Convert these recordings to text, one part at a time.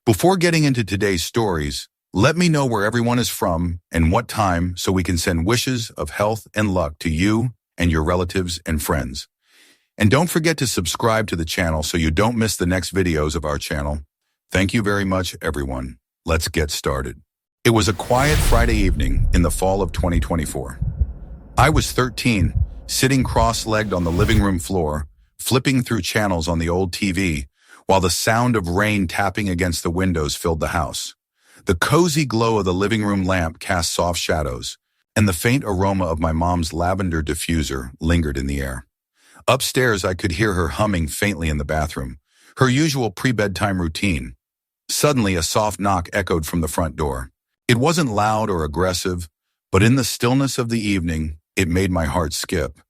Before getting into today's stories, let me know where everyone is from and what time so we can send wishes of health and luck to you and your relatives and friends. And don't forget to subscribe to the channel so you don't miss the next videos of our channel. Thank you very much, everyone. Let's get started. It was a quiet Friday evening in the fall of 2024. I was 13, sitting cross-legged on the living room floor, flipping through channels on the old TV, while the sound of rain tapping against the windows filled the house. The cozy glow of the living room lamp cast soft shadows, and the faint aroma of my mom's lavender diffuser lingered in the air. Upstairs, I could hear her humming faintly in the bathroom, her usual pre-bedtime routine. Suddenly, a soft knock echoed from the front door. It wasn't loud or aggressive, but in the stillness of the evening, it made my heart skip.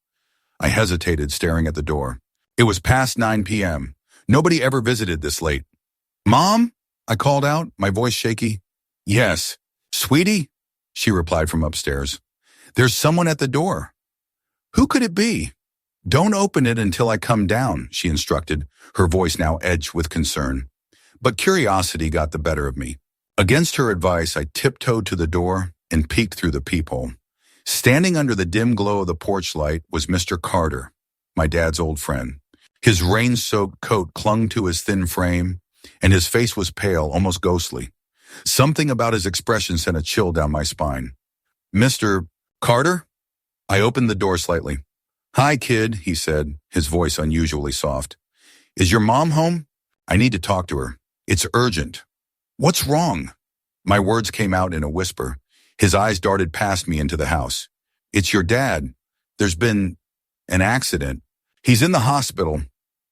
I hesitated, staring at the door. It was past 9 p.m. Nobody ever visited this late. "Mom?" I called out, my voice shaky. "Yes." "Sweetie?" she replied from upstairs. "There's someone at the door." "Who could it be?" "Don't open it until I come down," she instructed, her voice now edged with concern. But curiosity got the better of me. Against her advice, I tiptoed to the door and peeked through the peephole. Standing under the dim glow of the porch light was Mr. Carter, my dad's old friend. His rain-soaked coat clung to his thin frame, and his face was pale, almost ghostly. Something about his expression sent a chill down my spine. "Mr. Carter?" I opened the door slightly. "Hi, kid," he said, his voice unusually soft. "Is your mom home? I need to talk to her. It's urgent." "What's wrong?" My words came out in a whisper. His eyes darted past me into the house. "It's your dad. There's been an accident. He's in the hospital."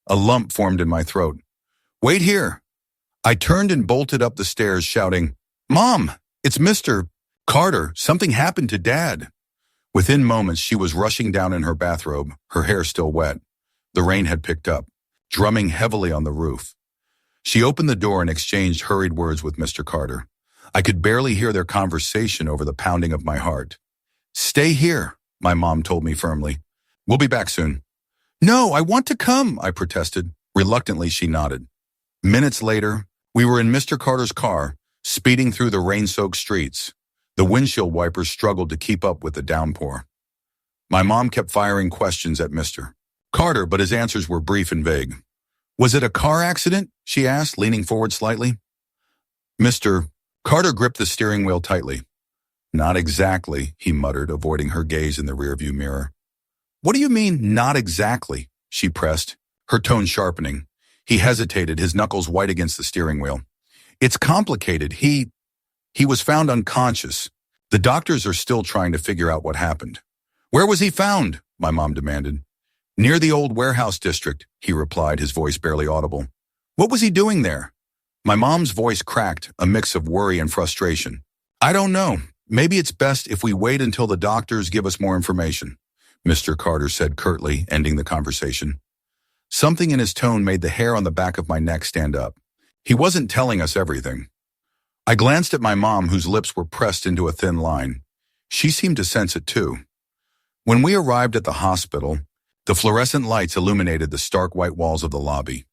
A lump formed in my throat. "Wait here." I turned and bolted up the stairs, shouting, "Mom, it's Mr. Carter. Something happened to Dad." Within moments, she was rushing down in her bathrobe, her hair still wet. The rain had picked up, drumming heavily on the roof. She opened the door and exchanged hurried words with Mr. Carter. I could barely hear their conversation over the pounding of my heart. "Stay here," my mom told me firmly. "We'll be back soon." "No, I want to come," I protested. Reluctantly, she nodded. Minutes later, we were in Mr. Carter's car, speeding through the rain-soaked streets. The windshield wipers struggled to keep up with the downpour. My mom kept firing questions at Mr. Carter, but his answers were brief and vague. "Was it a car accident?" she asked, leaning forward slightly. Mr. Carter gripped the steering wheel tightly. "Not exactly," he muttered, avoiding her gaze in the rearview mirror. "What do you mean, not exactly?" she pressed, her tone sharpening. He hesitated, his knuckles white against the steering wheel. "It's complicated. He was found unconscious. The doctors are still trying to figure out what happened." "Where was he found?" my mom demanded. "Near the old warehouse district," he replied, his voice barely audible. "What was he doing there?" My mom's voice cracked, a mix of worry and frustration. "I don't know. Maybe it's best if we wait until the doctors give us more information," Mr. Carter said curtly, ending the conversation. Something in his tone made the hair on the back of my neck stand up. He wasn't telling us everything. I glanced at my mom, whose lips were pressed into a thin line. She seemed to sense it too. When we arrived at the hospital, the fluorescent lights illuminated the stark white walls of the lobby.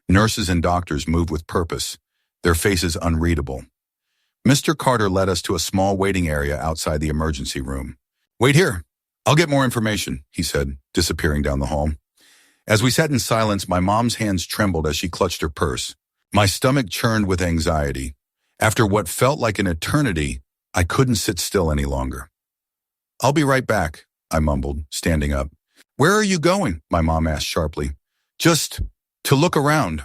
Nurses and doctors moved with purpose, their faces unreadable. Mr. Carter led us to a small waiting area outside the emergency room. "Wait here. I'll get more information," he said, disappearing down the hall. As we sat in silence, my mom's hands trembled as she clutched her purse. My stomach churned with anxiety. After what felt like an eternity, I couldn't sit still any longer. "I'll be right back," I mumbled, standing up. "Where are you going?" my mom asked sharply. "Just to look around."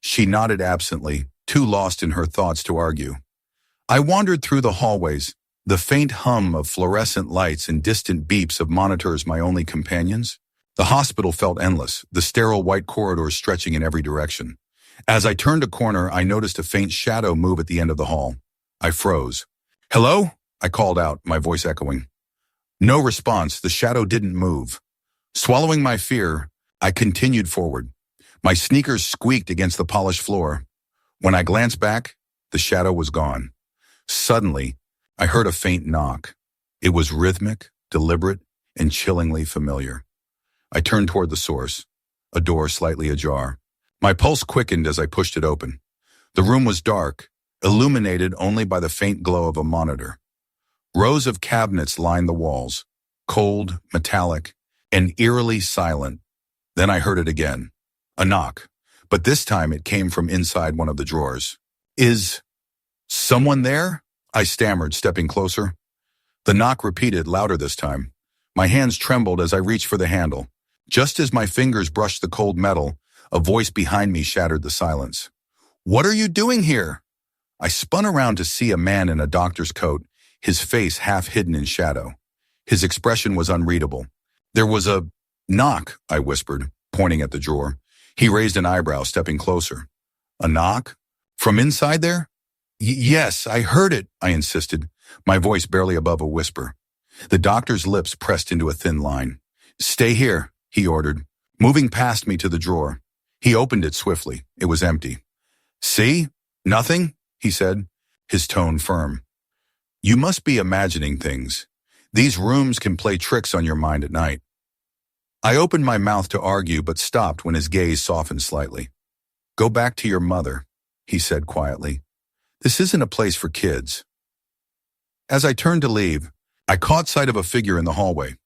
She nodded absently, too lost in her thoughts to argue. I wandered through the hallways, the faint hum of fluorescent lights and distant beeps of monitors my only companions. The hospital felt endless, the sterile white corridors stretching in every direction. As I turned a corner, I noticed a faint shadow move at the end of the hall. I froze. "Hello?" I called out, my voice echoing. No response. The shadow didn't move. Swallowing my fear, I continued forward. My sneakers squeaked against the polished floor. When I glanced back, the shadow was gone. Suddenly, I heard a faint knock. It was rhythmic, deliberate, and chillingly familiar. I turned toward the source, a door slightly ajar. My pulse quickened as I pushed it open. The room was dark, illuminated only by the faint glow of a monitor. Rows of cabinets lined the walls, cold, metallic, and eerily silent. Then I heard it again. A knock, but this time it came from inside one of the drawers. "Is someone there?" I stammered, stepping closer. The knock repeated, louder this time. My hands trembled as I reached for the handle. Just as my fingers brushed the cold metal, a voice behind me shattered the silence. "What are you doing here?" I spun around to see a man in a doctor's coat, his face half hidden in shadow. His expression was unreadable. "There was a knock," I whispered, pointing at the drawer. He raised an eyebrow, stepping closer. "A knock? From inside there?" Yes, I heard it," I insisted, my voice barely above a whisper. The doctor's lips pressed into a thin line. "Stay here," he ordered, moving past me to the drawer. He opened it swiftly. It was empty. "See? Nothing?" he said, his tone firm. "You must be imagining things. These rooms can play tricks on your mind at night." I opened my mouth to argue but stopped when his gaze softened slightly. "Go back to your mother," he said quietly. "This isn't a place for kids." As I turned to leave, I caught sight of a figure in the hallway,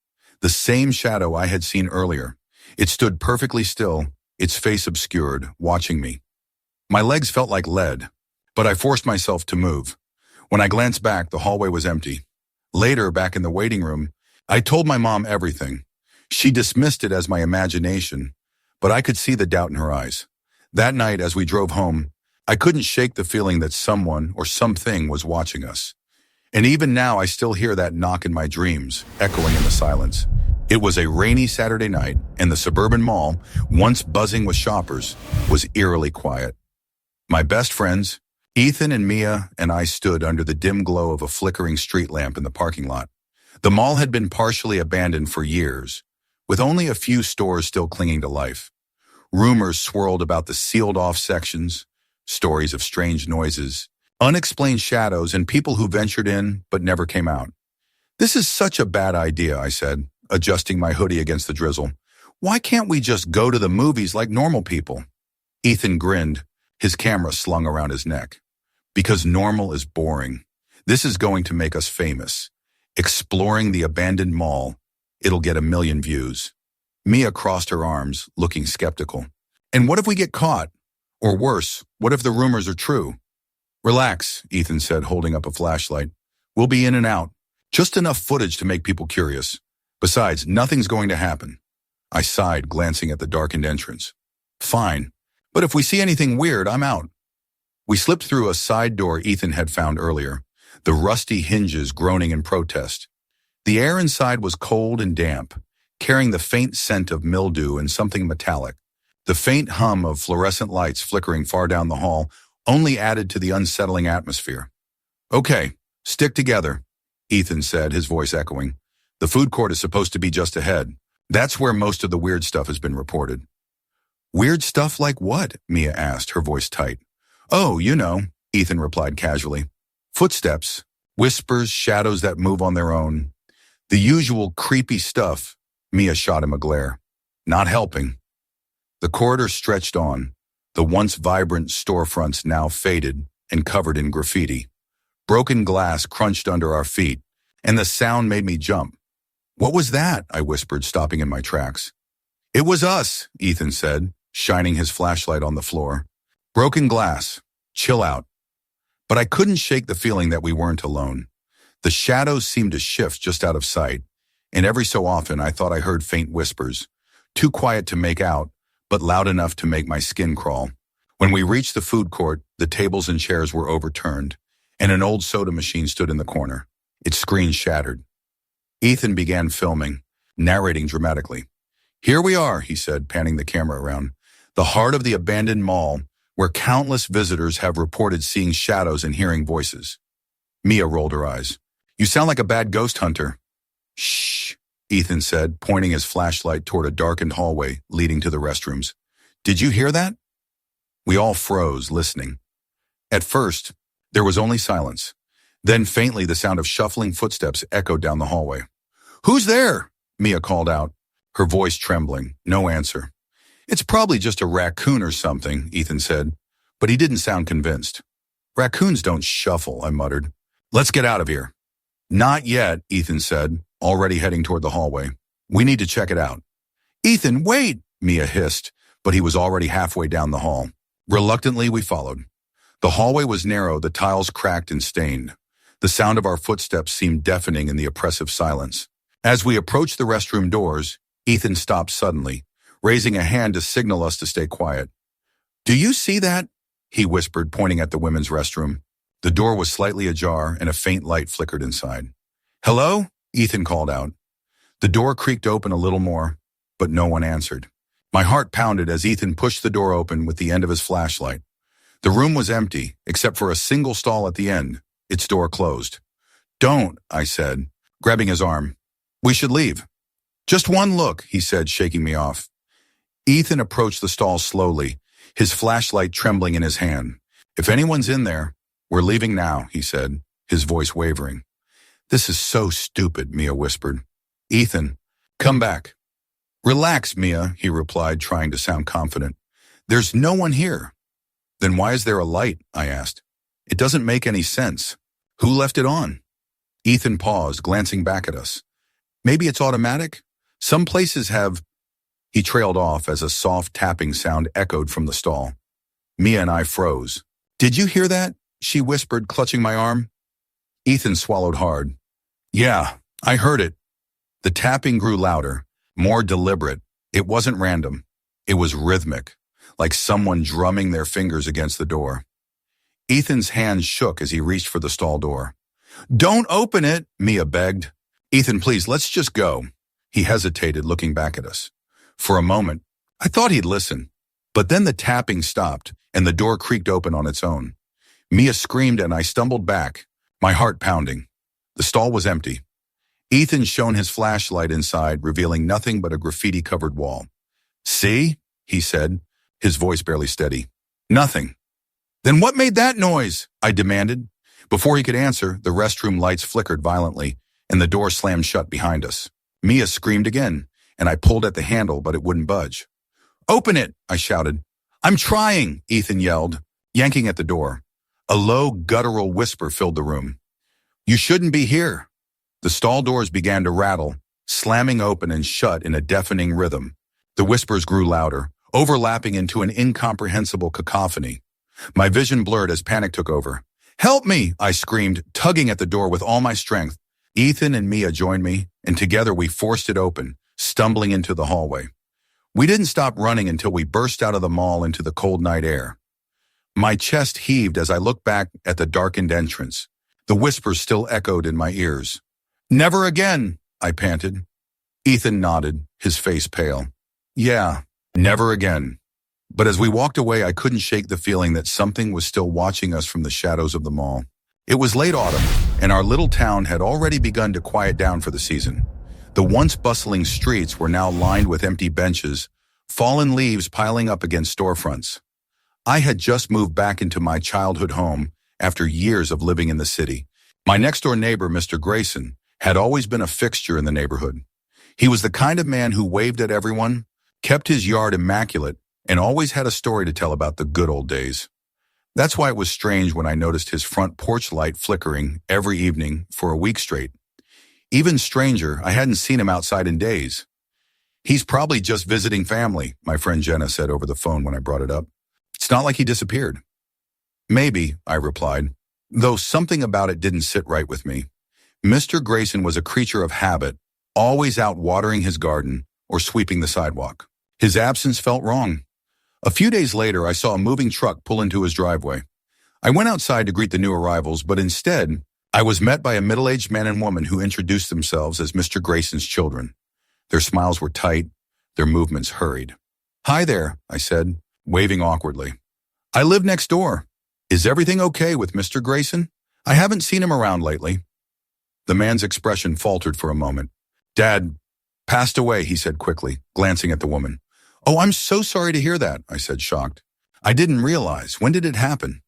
the same shadow I had seen earlier. It stood perfectly still, its face obscured, watching me. My legs felt like lead, but I forced myself to move. When I glanced back, the hallway was empty. Later, back in the waiting room, I told my mom everything. She dismissed it as my imagination, but I could see the doubt in her eyes. That night, as we drove home, I couldn't shake the feeling that someone or something was watching us. And even now, I still hear that knock in my dreams, echoing in the silence. It was a rainy Saturday night, and the suburban mall, once buzzing with shoppers, was eerily quiet. My best friends, Ethan and Mia, and I stood under the dim glow of a flickering street lamp in the parking lot. The mall had been partially abandoned for years, with only a few stores still clinging to life. Rumors swirled about the sealed-off sections, stories of strange noises, unexplained shadows, and people who ventured in but never came out. "This is such a bad idea," I said, adjusting my hoodie against the drizzle. "Why can't we just go to the movies like normal people?" Ethan grinned, his camera slung around his neck. "Because normal is boring. This is going to make us famous. Exploring the abandoned mall. It'll get 1 million views." Mia crossed her arms, looking skeptical. "And what if we get caught? Or worse, what if the rumors are true?" "Relax," Ethan said, holding up a flashlight. "We'll be in and out. Just enough footage to make people curious. Besides, nothing's going to happen." I sighed, glancing at the darkened entrance. "Fine. But if we see anything weird, I'm out." We slipped through a side door Ethan had found earlier, the rusty hinges groaning in protest. The air inside was cold and damp, carrying the faint scent of mildew and something metallic. The faint hum of fluorescent lights flickering far down the hall only added to the unsettling atmosphere. "Okay, stick together," Ethan said, his voice echoing. "The food court is supposed to be just ahead. That's where most of the weird stuff has been reported." "Weird stuff like what?" Mia asked, her voice tight. "Oh, you know," Ethan replied casually. "Footsteps, whispers, shadows that move on their own. The usual creepy stuff." Mia shot him a glare. "Not helping." The corridor stretched on, the once vibrant storefronts now faded and covered in graffiti. Broken glass crunched under our feet, and the sound made me jump. "What was that?" I whispered, stopping in my tracks. "It was us," Ethan said, shining his flashlight on the floor. "Broken glass. Chill out." But I couldn't shake the feeling that we weren't alone. The shadows seemed to shift just out of sight, and every so often I thought I heard faint whispers, too quiet to make out, but loud enough to make my skin crawl. When we reached the food court, the tables and chairs were overturned, and an old soda machine stood in the corner, its screen shattered. Ethan began filming, narrating dramatically. "Here we are," he said, panning the camera around, "the heart of the abandoned mall, where countless visitors have reported seeing shadows and hearing voices." Mia rolled her eyes. "You sound like a bad ghost hunter." "Shh," Ethan said, pointing his flashlight toward a darkened hallway leading to the restrooms. "Did you hear that?" We all froze, listening. At first, there was only silence. Then faintly the sound of shuffling footsteps echoed down the hallway. "Who's there?" Mia called out, her voice trembling. No answer. "It's probably just a raccoon or something," Ethan said, but he didn't sound convinced. Raccoons don't shuffle, I muttered. Let's get out of here. Not yet, Ethan said, already heading toward the hallway. We need to check it out. Ethan, wait, Mia hissed, but he was already halfway down the hall. Reluctantly, we followed. The hallway was narrow, the tiles cracked and stained. The sound of our footsteps seemed deafening in the oppressive silence. As we approached the restroom doors, Ethan stopped suddenly, raising a hand to signal us to stay quiet. Do you see that? He whispered, pointing at the women's restroom. The door was slightly ajar and a faint light flickered inside. Hello? Ethan called out. The door creaked open a little more, but no one answered. My heart pounded as Ethan pushed the door open with the end of his flashlight. The room was empty, except for a single stall at the end, its door closed. Don't, I said, grabbing his arm. We should leave. Just one look, he said, shaking me off. Ethan approached the stall slowly, his flashlight trembling in his hand. If anyone's in there, we're leaving now, he said, his voice wavering. This is so stupid, Mia whispered. Ethan, come back. Relax, Mia, he replied, trying to sound confident. There's no one here. Then why is there a light? I asked. It doesn't make any sense. Who left it on? Ethan paused, glancing back at us. Maybe it's automatic? Some places have... He trailed off as a soft tapping sound echoed from the stall. Mia and I froze. Did you hear that? She whispered, clutching my arm. Ethan swallowed hard. Yeah, I heard it. The tapping grew louder, more deliberate. It wasn't random. It was rhythmic, like someone drumming their fingers against the door. Ethan's hands shook as he reached for the stall door. Don't open it, Mia begged. Ethan, please, let's just go. He hesitated, looking back at us. For a moment, I thought he'd listen. But then the tapping stopped, and the door creaked open on its own. Mia screamed, and I stumbled back, my heart pounding. The stall was empty. Ethan shone his flashlight inside, revealing nothing but a graffiti-covered wall. See? He said, his voice barely steady. Nothing. Then what made that noise? I demanded. Before he could answer, the restroom lights flickered violently, and the door slammed shut behind us. Mia screamed again, and I pulled at the handle, but it wouldn't budge. Open it, I shouted. I'm trying, Ethan yelled, yanking at the door. A low, guttural whisper filled the room. You shouldn't be here. The stall doors began to rattle, slamming open and shut in a deafening rhythm. The whispers grew louder, overlapping into an incomprehensible cacophony. My vision blurred as panic took over. Help me, I screamed, tugging at the door with all my strength. Ethan and Mia joined me, and together we forced it open, stumbling into the hallway. We didn't stop running until we burst out of the mall into the cold night air. My chest heaved as I looked back at the darkened entrance. The whispers still echoed in my ears. Never again, I panted. Ethan nodded, his face pale. Yeah, never again. But as we walked away, I couldn't shake the feeling that something was still watching us from the shadows of the mall. It was late autumn, and our little town had already begun to quiet down for the season. The once bustling streets were now lined with empty benches, fallen leaves piling up against storefronts. I had just moved back into my childhood home after years of living in the city. My next-door neighbor, Mr. Grayson, had always been a fixture in the neighborhood. He was the kind of man who waved at everyone, kept his yard immaculate, and always had a story to tell about the good old days. That's why it was strange when I noticed his front porch light flickering every evening for a week straight. Even stranger, I hadn't seen him outside in days. He's probably just visiting family, my friend Jenna said over the phone when I brought it up. It's not like he disappeared. Maybe, I replied, though something about it didn't sit right with me. Mr. Grayson was a creature of habit, always out watering his garden or sweeping the sidewalk. His absence felt wrong. A few days later, I saw a moving truck pull into his driveway. I went outside to greet the new arrivals, but instead, I was met by a middle-aged man and woman who introduced themselves as Mr. Grayson's children. Their smiles were tight, their movements hurried. Hi there, I said, waving awkwardly. I live next door. Is everything okay with Mr. Grayson? I haven't seen him around lately. The man's expression faltered for a moment. Dad passed away, he said quickly, glancing at the woman. Oh, I'm so sorry to hear that, I said, shocked. I didn't realize. When did it happen?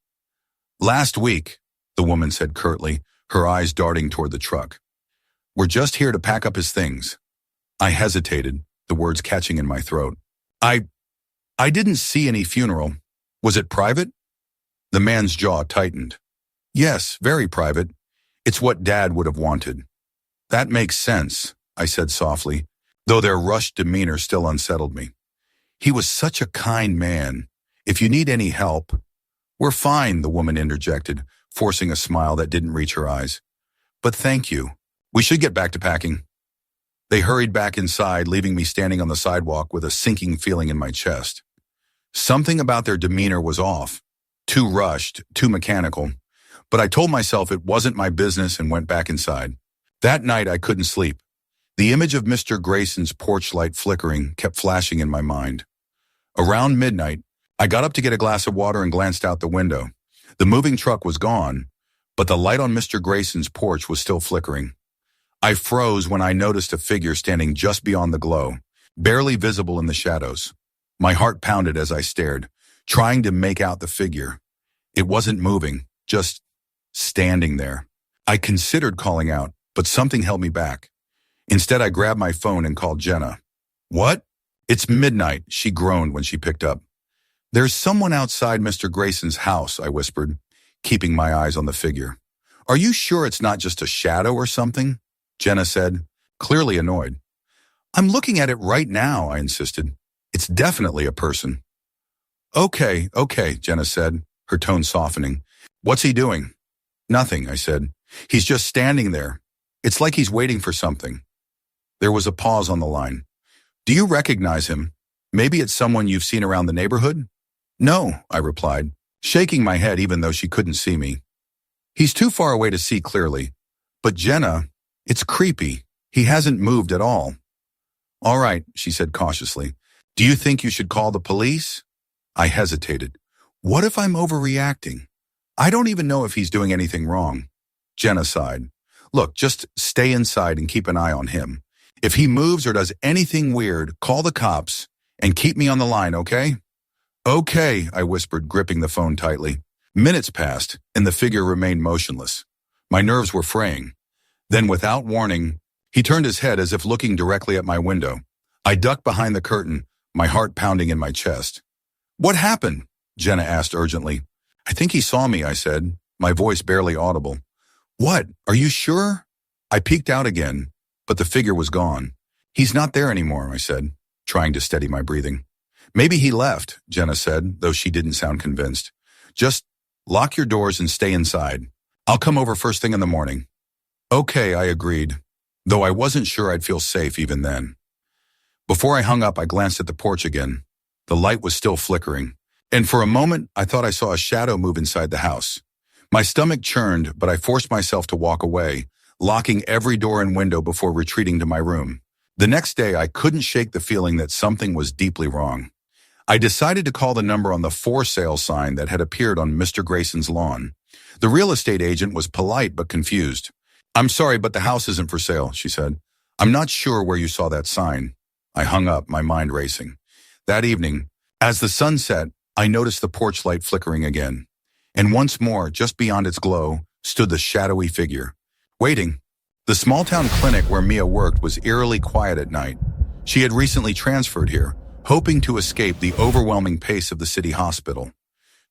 Last week, the woman said curtly, her eyes darting toward the truck. We're just here to pack up his things. I hesitated, the words catching in my throat. I didn't see any funeral. Was it private? The man's jaw tightened. Yes, very private. It's what Dad would have wanted. That makes sense, I said softly, though their rushed demeanor still unsettled me. He was such a kind man. If you need any help. We're fine, the woman interjected, forcing a smile that didn't reach her eyes. But thank you. We should get back to packing. They hurried back inside, leaving me standing on the sidewalk with a sinking feeling in my chest. Something about their demeanor was off. Too rushed, too mechanical. But I told myself it wasn't my business and went back inside. That night I couldn't sleep. The image of Mr. Grayson's porch light flickering kept flashing in my mind. Around midnight, I got up to get a glass of water and glanced out the window. The moving truck was gone, but the light on Mr. Grayson's porch was still flickering. I froze when I noticed a figure standing just beyond the glow, barely visible in the shadows. My heart pounded as I stared, trying to make out the figure. It wasn't moving, just standing there. I considered calling out, but something held me back. Instead, I grabbed my phone and called Jenna. What? It's midnight, she groaned when she picked up. There's someone outside Mr. Grayson's house, I whispered, keeping my eyes on the figure. Are you sure it's not just a shadow or something? Jenna said, clearly annoyed. I'm looking at it right now, I insisted. It's definitely a person. Okay, Jenna said, her tone softening. What's he doing? Nothing, I said. He's just standing there. It's like he's waiting for something. There was a pause on the line. Do you recognize him? Maybe it's someone you've seen around the neighborhood? No, I replied, shaking my head even though she couldn't see me. He's too far away to see clearly. But Jenna, it's creepy. He hasn't moved at all. All right, she said cautiously. Do you think you should call the police? I hesitated. What if I'm overreacting? I don't even know if he's doing anything wrong. Jenna sighed. Look, just stay inside and keep an eye on him. If he moves or does anything weird, call the cops and keep me on the line, okay? Okay, I whispered, gripping the phone tightly. Minutes passed, and the figure remained motionless. My nerves were fraying. Then, without warning, he turned his head as if looking directly at my window. I ducked behind the curtain, my heart pounding in my chest. What happened? Jenna asked urgently. I think he saw me, I said, my voice barely audible. What? Are you sure? I peeked out again, but the figure was gone. He's not there anymore, I said, trying to steady my breathing. Maybe he left, Jenna said, though she didn't sound convinced. Just lock your doors and stay inside. I'll come over first thing in the morning. Okay, I agreed, though I wasn't sure I'd feel safe even then. Before I hung up, I glanced at the porch again. The light was still flickering, and for a moment, I thought I saw a shadow move inside the house. My stomach churned, but I forced myself to walk away, locking every door and window before retreating to my room. The next day, I couldn't shake the feeling that something was deeply wrong. I decided to call the number on the for sale sign that had appeared on Mr. Grayson's lawn. The real estate agent was polite but confused. I'm sorry, but the house isn't for sale, she said. I'm not sure where you saw that sign. I hung up, my mind racing. That evening, as the sun set, I noticed the porch light flickering again. And once more, just beyond its glow, stood the shadowy figure. Waiting. The small-town clinic where Mia worked was eerily quiet at night. She had recently transferred here, hoping to escape the overwhelming pace of the city hospital.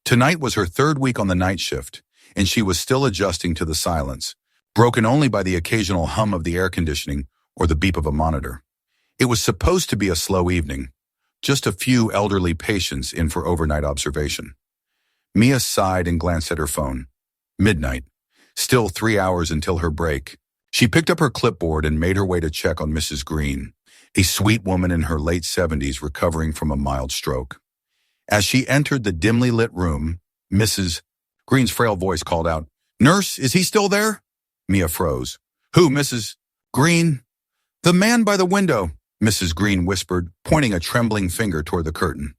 Tonight was her third week on the night shift, and she was still adjusting to the silence, broken only by the occasional hum of the air conditioning or the beep of a monitor. It was supposed to be a slow evening, just a few elderly patients in for overnight observation. Mia sighed and glanced at her phone. Midnight. Still 3 hours until her break. She picked up her clipboard and made her way to check on Mrs. Green, a sweet woman in her late 70s recovering from a mild stroke. As she entered the dimly lit room, Mrs. Green's frail voice called out, "Nurse, is he still there?" Mia froze. "Who, Mrs. Green?" "The man by the window," Mrs. Green whispered, pointing a trembling finger toward the curtain.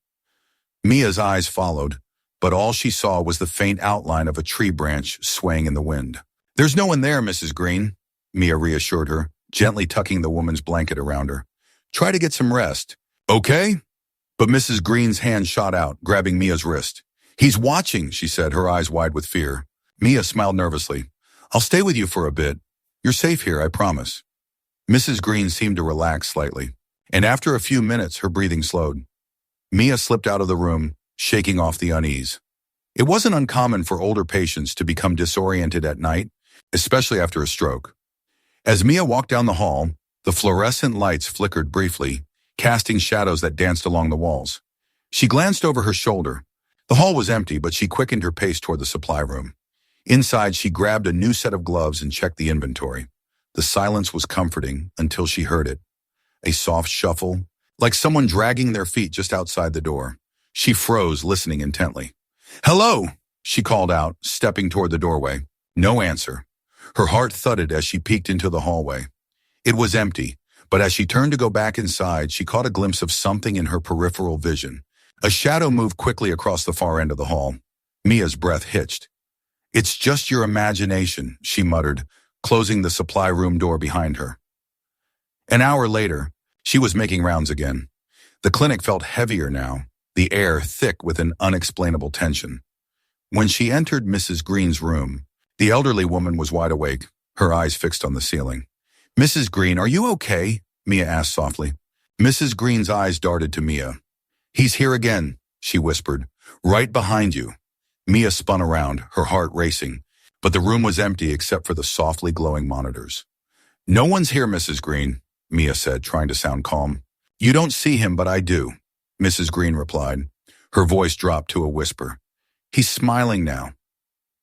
Mia's eyes followed, but all she saw was the faint outline of a tree branch swaying in the wind. "There's no one there, Mrs. Green," Mia reassured her, gently tucking the woman's blanket around her. "Try to get some rest." "Okay?" But Mrs. Green's hand shot out, grabbing Mia's wrist. "He's watching," she said, her eyes wide with fear. Mia smiled nervously. "I'll stay with you for a bit. You're safe here, I promise." Mrs. Green seemed to relax slightly, and after a few minutes, her breathing slowed. Mia slipped out of the room, shaking off the unease. It wasn't uncommon for older patients to become disoriented at night, especially after a stroke. As Mia walked down the hall, the fluorescent lights flickered briefly, casting shadows that danced along the walls. She glanced over her shoulder. The hall was empty, but she quickened her pace toward the supply room. Inside, she grabbed a new set of gloves and checked the inventory. The silence was comforting until she heard it. A soft shuffle, like someone dragging their feet just outside the door. She froze, listening intently. "Hello," she called out, stepping toward the doorway. No answer. Her heart thudded as she peeked into the hallway. It was empty, but as she turned to go back inside, she caught a glimpse of something in her peripheral vision. A shadow moved quickly across the far end of the hall. Mia's breath hitched. "It's just your imagination," she muttered, closing the supply room door behind her. An hour later, she was making rounds again. The clinic felt heavier now, the air thick with an unexplainable tension. When she entered Mrs. Green's room, the elderly woman was wide awake, her eyes fixed on the ceiling. "Mrs. Green, are you okay?" Mia asked softly. Mrs. Green's eyes darted to Mia. "He's here again," she whispered. "Right behind you." Mia spun around, her heart racing, but the room was empty except for the softly glowing monitors. "No one's here, Mrs. Green," Mia said, trying to sound calm. "You don't see him, but I do," Mrs. Green replied. Her voice dropped to a whisper. "He's smiling now."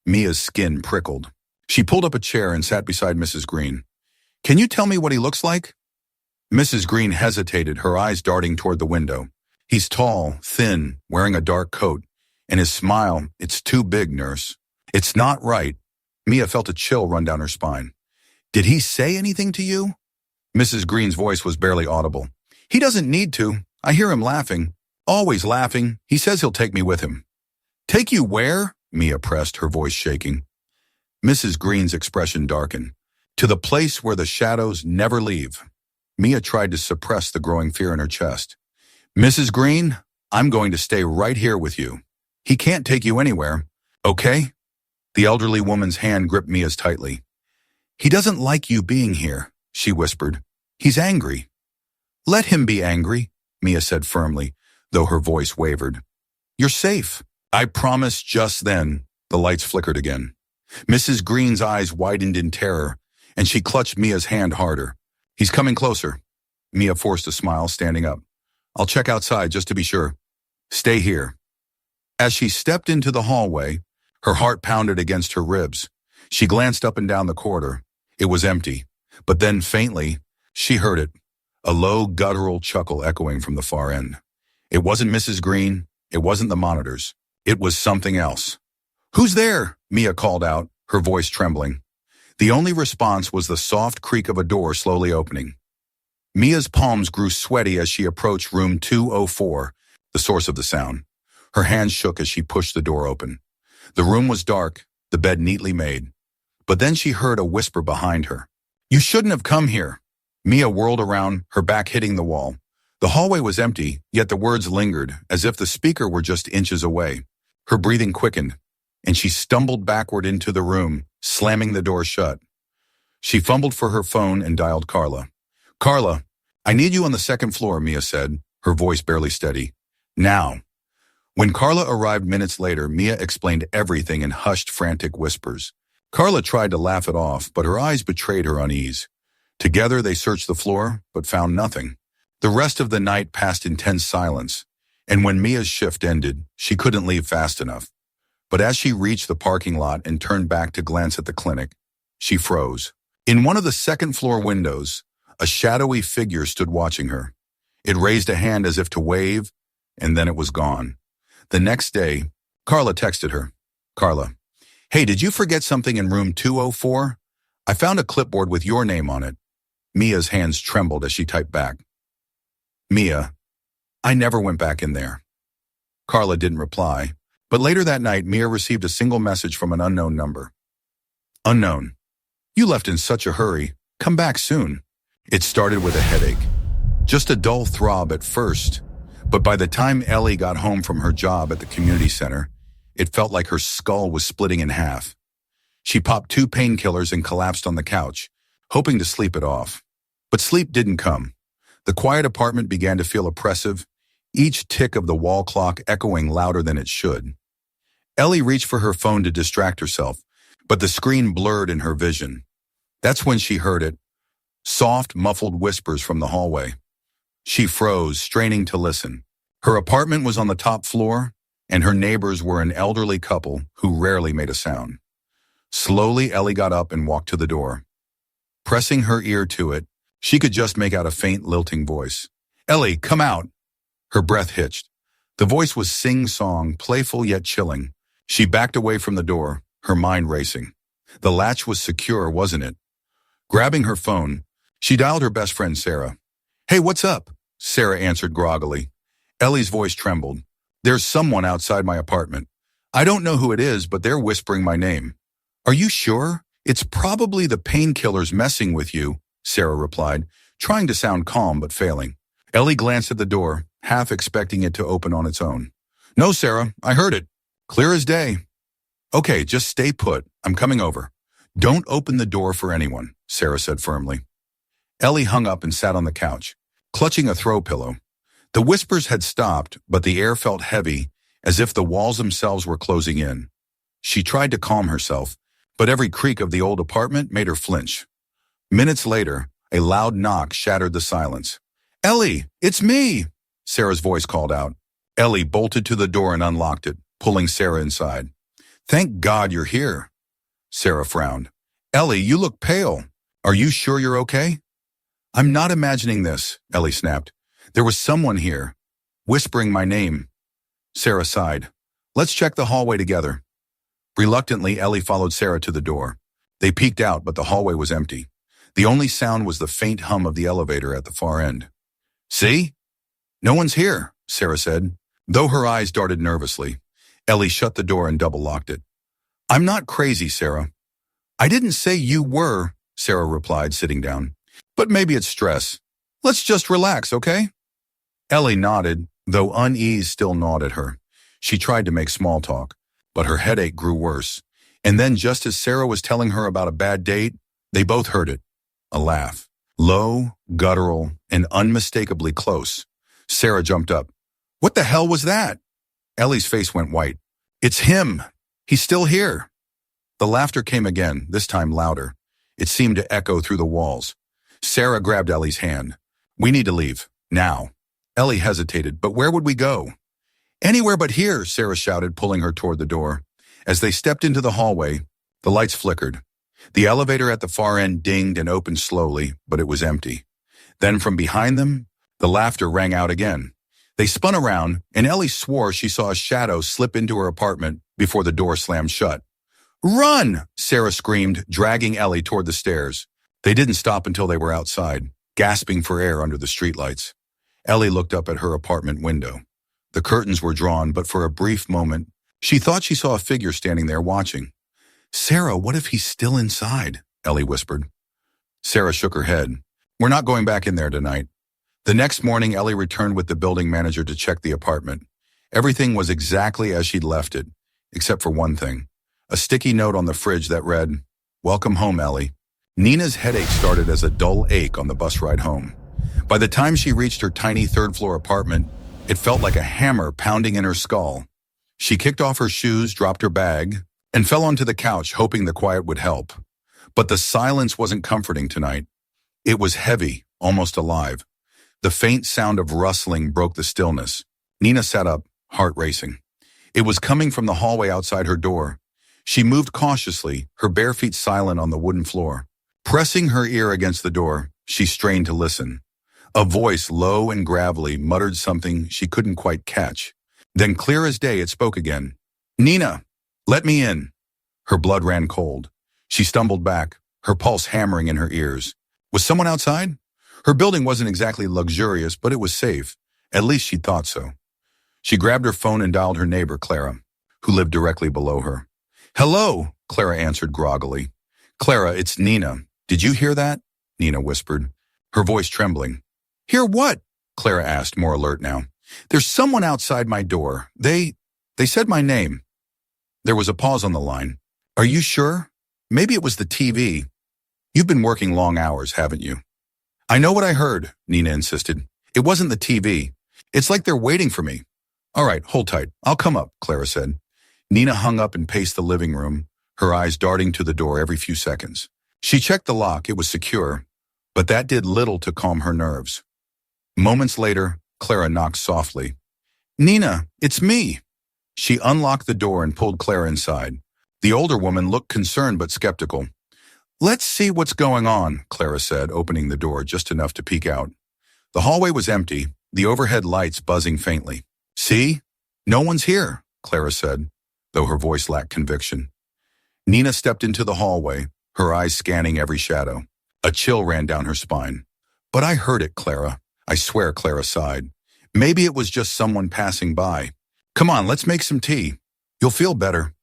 Mia's skin prickled. She pulled up a chair and sat beside Mrs. Green. "Can you tell me what he looks like?" Mrs. Green hesitated, her eyes darting toward the window. "He's tall, thin, wearing a dark coat, and his smile, it's too big, nurse." "It's not right." Mia felt a chill run down her spine. "Did he say anything to you?" Mrs. Green's voice was barely audible. "He doesn't need to. I hear him laughing. Always laughing. He says he'll take me with him." "Take you where?" Mia pressed, her voice shaking. Mrs. Green's expression darkened. "To the place where the shadows never leave." Mia tried to suppress the growing fear in her chest. "Mrs. Green, I'm going to stay right here with you. He can't take you anywhere, okay?" The elderly woman's hand gripped Mia's tightly. "He doesn't like you being here," she whispered. "He's angry." "Let him be angry," Mia said firmly, though her voice wavered. "You're safe." "I promise." Just then, the lights flickered again. Mrs. Green's eyes widened in terror, and she clutched Mia's hand harder. "He's coming closer." Mia forced a smile, standing up. "I'll check outside just to be sure." "Stay here." As she stepped into the hallway, her heart pounded against her ribs. She glanced up and down the corridor. It was empty, but then faintly, she heard it, a low, guttural chuckle echoing from the far end. It wasn't Mrs. Green. It wasn't the monitors. It was something else. "Who's there?" Mia called out, her voice trembling. The only response was the soft creak of a door slowly opening. Mia's palms grew sweaty as she approached room 204, the source of the sound. Her hands shook as she pushed the door open. The room was dark, the bed neatly made. But then she heard a whisper behind her. "You shouldn't have come here." Mia whirled around, her back hitting the wall. The hallway was empty, yet the words lingered, as if the speaker were just inches away. Her breathing quickened, and she stumbled backward into the room, slamming the door shut. She fumbled for her phone and dialed Carla. "Carla, I need you on the second floor," Mia said, her voice barely steady. "Now." When Carla arrived minutes later, Mia explained everything in hushed, frantic whispers. Carla tried to laugh it off, but her eyes betrayed her unease. Together they searched the floor, but found nothing. The rest of the night passed in tense silence, and when Mia's shift ended, she couldn't leave fast enough. But as she reached the parking lot and turned back to glance at the clinic, she froze. In one of the second-floor windows, a shadowy figure stood watching her. It raised a hand as if to wave, and then it was gone. The next day, Carla texted her. "Carla, hey, did you forget something in room 204? I found a clipboard with your name on it." Mia's hands trembled as she typed back. "Mia, I never went back in there." Carla didn't reply, but later that night, Mia received a single message from an unknown number. "Unknown. You left in such a hurry. Come back soon." It started with a headache. Just a dull throb at first, but by the time Ellie got home from her job at the community center, it felt like her skull was splitting in half. She popped 2 painkillers and collapsed on the couch, hoping to sleep it off. But sleep didn't come. The quiet apartment began to feel oppressive, each tick of the wall clock echoing louder than it should. Ellie reached for her phone to distract herself, but the screen blurred in her vision. That's when she heard it. Soft, muffled whispers from the hallway. She froze, straining to listen. Her apartment was on the top floor, and her neighbors were an elderly couple who rarely made a sound. Slowly, Ellie got up and walked to the door. Pressing her ear to it, she could just make out a faint, lilting voice. "Ellie, come out!" Her breath hitched. The voice was sing-song, playful yet chilling. She backed away from the door, her mind racing. The latch was secure, wasn't it? Grabbing her phone, she dialed her best friend Sarah. "Hey, what's up?" Sarah answered groggily. Ellie's voice trembled. "There's someone outside my apartment. I don't know who it is, but they're whispering my name." "Are you sure? It's probably the painkillers messing with you," Sarah replied, trying to sound calm but failing. Ellie glanced at the door, half expecting it to open on its own. "No, Sarah, I heard it. Clear as day." "Okay, just stay put. I'm coming over." "Don't open the door for anyone," Sarah said firmly. Ellie hung up and sat on the couch, clutching a throw pillow. The whispers had stopped, but the air felt heavy, as if the walls themselves were closing in. She tried to calm herself, but every creak of the old apartment made her flinch. Minutes later, a loud knock shattered the silence. "Ellie, it's me!" Sarah's voice called out. Ellie bolted to the door and unlocked it, pulling Sarah inside. "Thank God you're here." Sarah frowned. "Ellie, you look pale. Are you sure you're okay?" "I'm not imagining this," Ellie snapped. "There was someone here, whispering my name." Sarah sighed. "Let's check the hallway together." Reluctantly, Ellie followed Sarah to the door. They peeked out, but the hallway was empty. The only sound was the faint hum of the elevator at the far end. "See? No one's here," Sarah said, though her eyes darted nervously. Ellie shut the door and double-locked it. "I'm not crazy, Sarah." "I didn't say you were," Sarah replied, sitting down. "But maybe it's stress. Let's just relax, okay?" Ellie nodded, though unease still gnawed at her. She tried to make small talk, but her headache grew worse. And then, just as Sarah was telling her about a bad date, they both heard it. A laugh. Low, guttural, and unmistakably close. Sarah jumped up. "What the hell was that?" Ellie's face went white. "It's him. He's still here." The laughter came again, this time louder. It seemed to echo through the walls. Sarah grabbed Ellie's hand. "We need to leave. Now." Ellie hesitated, "But where would we go?" "Anywhere but here," Sarah shouted, pulling her toward the door. As they stepped into the hallway, the lights flickered. The elevator at the far end dinged and opened slowly, but it was empty. Then from behind them, the laughter rang out again. They spun around, and Ellie swore she saw a shadow slip into her apartment before the door slammed shut. "Run!" Sarah screamed, dragging Ellie toward the stairs. They didn't stop until they were outside, gasping for air under the streetlights. Ellie looked up at her apartment window. The curtains were drawn, but for a brief moment, she thought she saw a figure standing there watching. "Sarah, what if he's still inside?" Ellie whispered. Sarah shook her head. "We're not going back in there tonight." The next morning, Ellie returned with the building manager to check the apartment. Everything was exactly as she'd left it, except for one thing. A sticky note on the fridge that read, "Welcome home, Ellie." Nina's headache started as a dull ache on the bus ride home. By the time she reached her tiny third-floor apartment, it felt like a hammer pounding in her skull. She kicked off her shoes, dropped her bag, and fell onto the couch, hoping the quiet would help. But the silence wasn't comforting tonight. It was heavy, almost alive. The faint sound of rustling broke the stillness. Nina sat up, heart racing. It was coming from the hallway outside her door. She moved cautiously, her bare feet silent on the wooden floor. Pressing her ear against the door, she strained to listen. A voice, low and gravelly, muttered something she couldn't quite catch. Then, clear as day, it spoke again. "Nina, let me in." Her blood ran cold. She stumbled back, her pulse hammering in her ears. Was someone outside? Her building wasn't exactly luxurious, but it was safe. At least she thought so. She grabbed her phone and dialed her neighbor, Clara, who lived directly below her. "Hello," Clara answered groggily. "Clara, it's Nina. Did you hear that?" Nina whispered, her voice trembling. "Hear what?" Clara asked, more alert now. "There's someone outside my door. They said my name." There was a pause on the line. "Are you sure? Maybe it was the TV. You've been working long hours, haven't you?" "I know what I heard," Nina insisted. "It wasn't the TV. It's like they're waiting for me." "All right, hold tight. I'll come up," Clara said. Nina hung up and paced the living room, her eyes darting to the door every few seconds. She checked the lock, it was secure, but that did little to calm her nerves. Moments later, Clara knocked softly. "Nina, it's me." She unlocked the door and pulled Clara inside. The older woman looked concerned but skeptical. "Let's see what's going on," Clara said, opening the door just enough to peek out. The hallway was empty, the overhead lights buzzing faintly. "See? No one's here," Clara said, though her voice lacked conviction. Nina stepped into the hallway, her eyes scanning every shadow. A chill ran down her spine. "But I heard it, Clara. I swear," Clara sighed. "Maybe it was just someone passing by. Come on, let's make some tea. You'll feel better."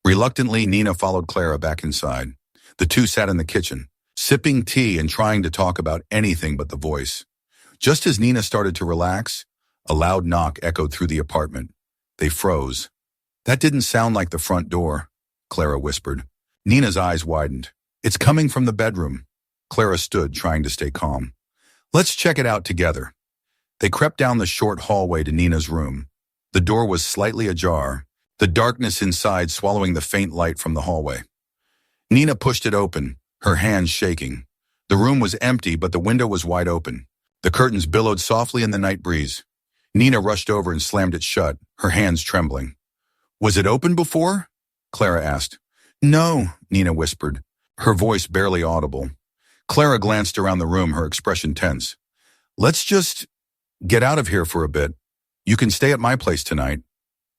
Reluctantly, Nina followed Clara back inside. The two sat in the kitchen, sipping tea and trying to talk about anything but the voice. Just as Nina started to relax, a loud knock echoed through the apartment. They froze. "That didn't sound like the front door," Clara whispered. Nina's eyes widened. "It's coming from the bedroom." Clara stood, trying to stay calm. "Let's check it out together." They crept down the short hallway to Nina's room. The door was slightly ajar, the darkness inside swallowing the faint light from the hallway. Nina pushed it open, her hands shaking. The room was empty, but the window was wide open. The curtains billowed softly in the night breeze. Nina rushed over and slammed it shut, her hands trembling. "Was it open before?" Clara asked. "No," Nina whispered, her voice barely audible. Clara glanced around the room, her expression tense. "Let's just get out of here for a bit. You can stay at my place tonight."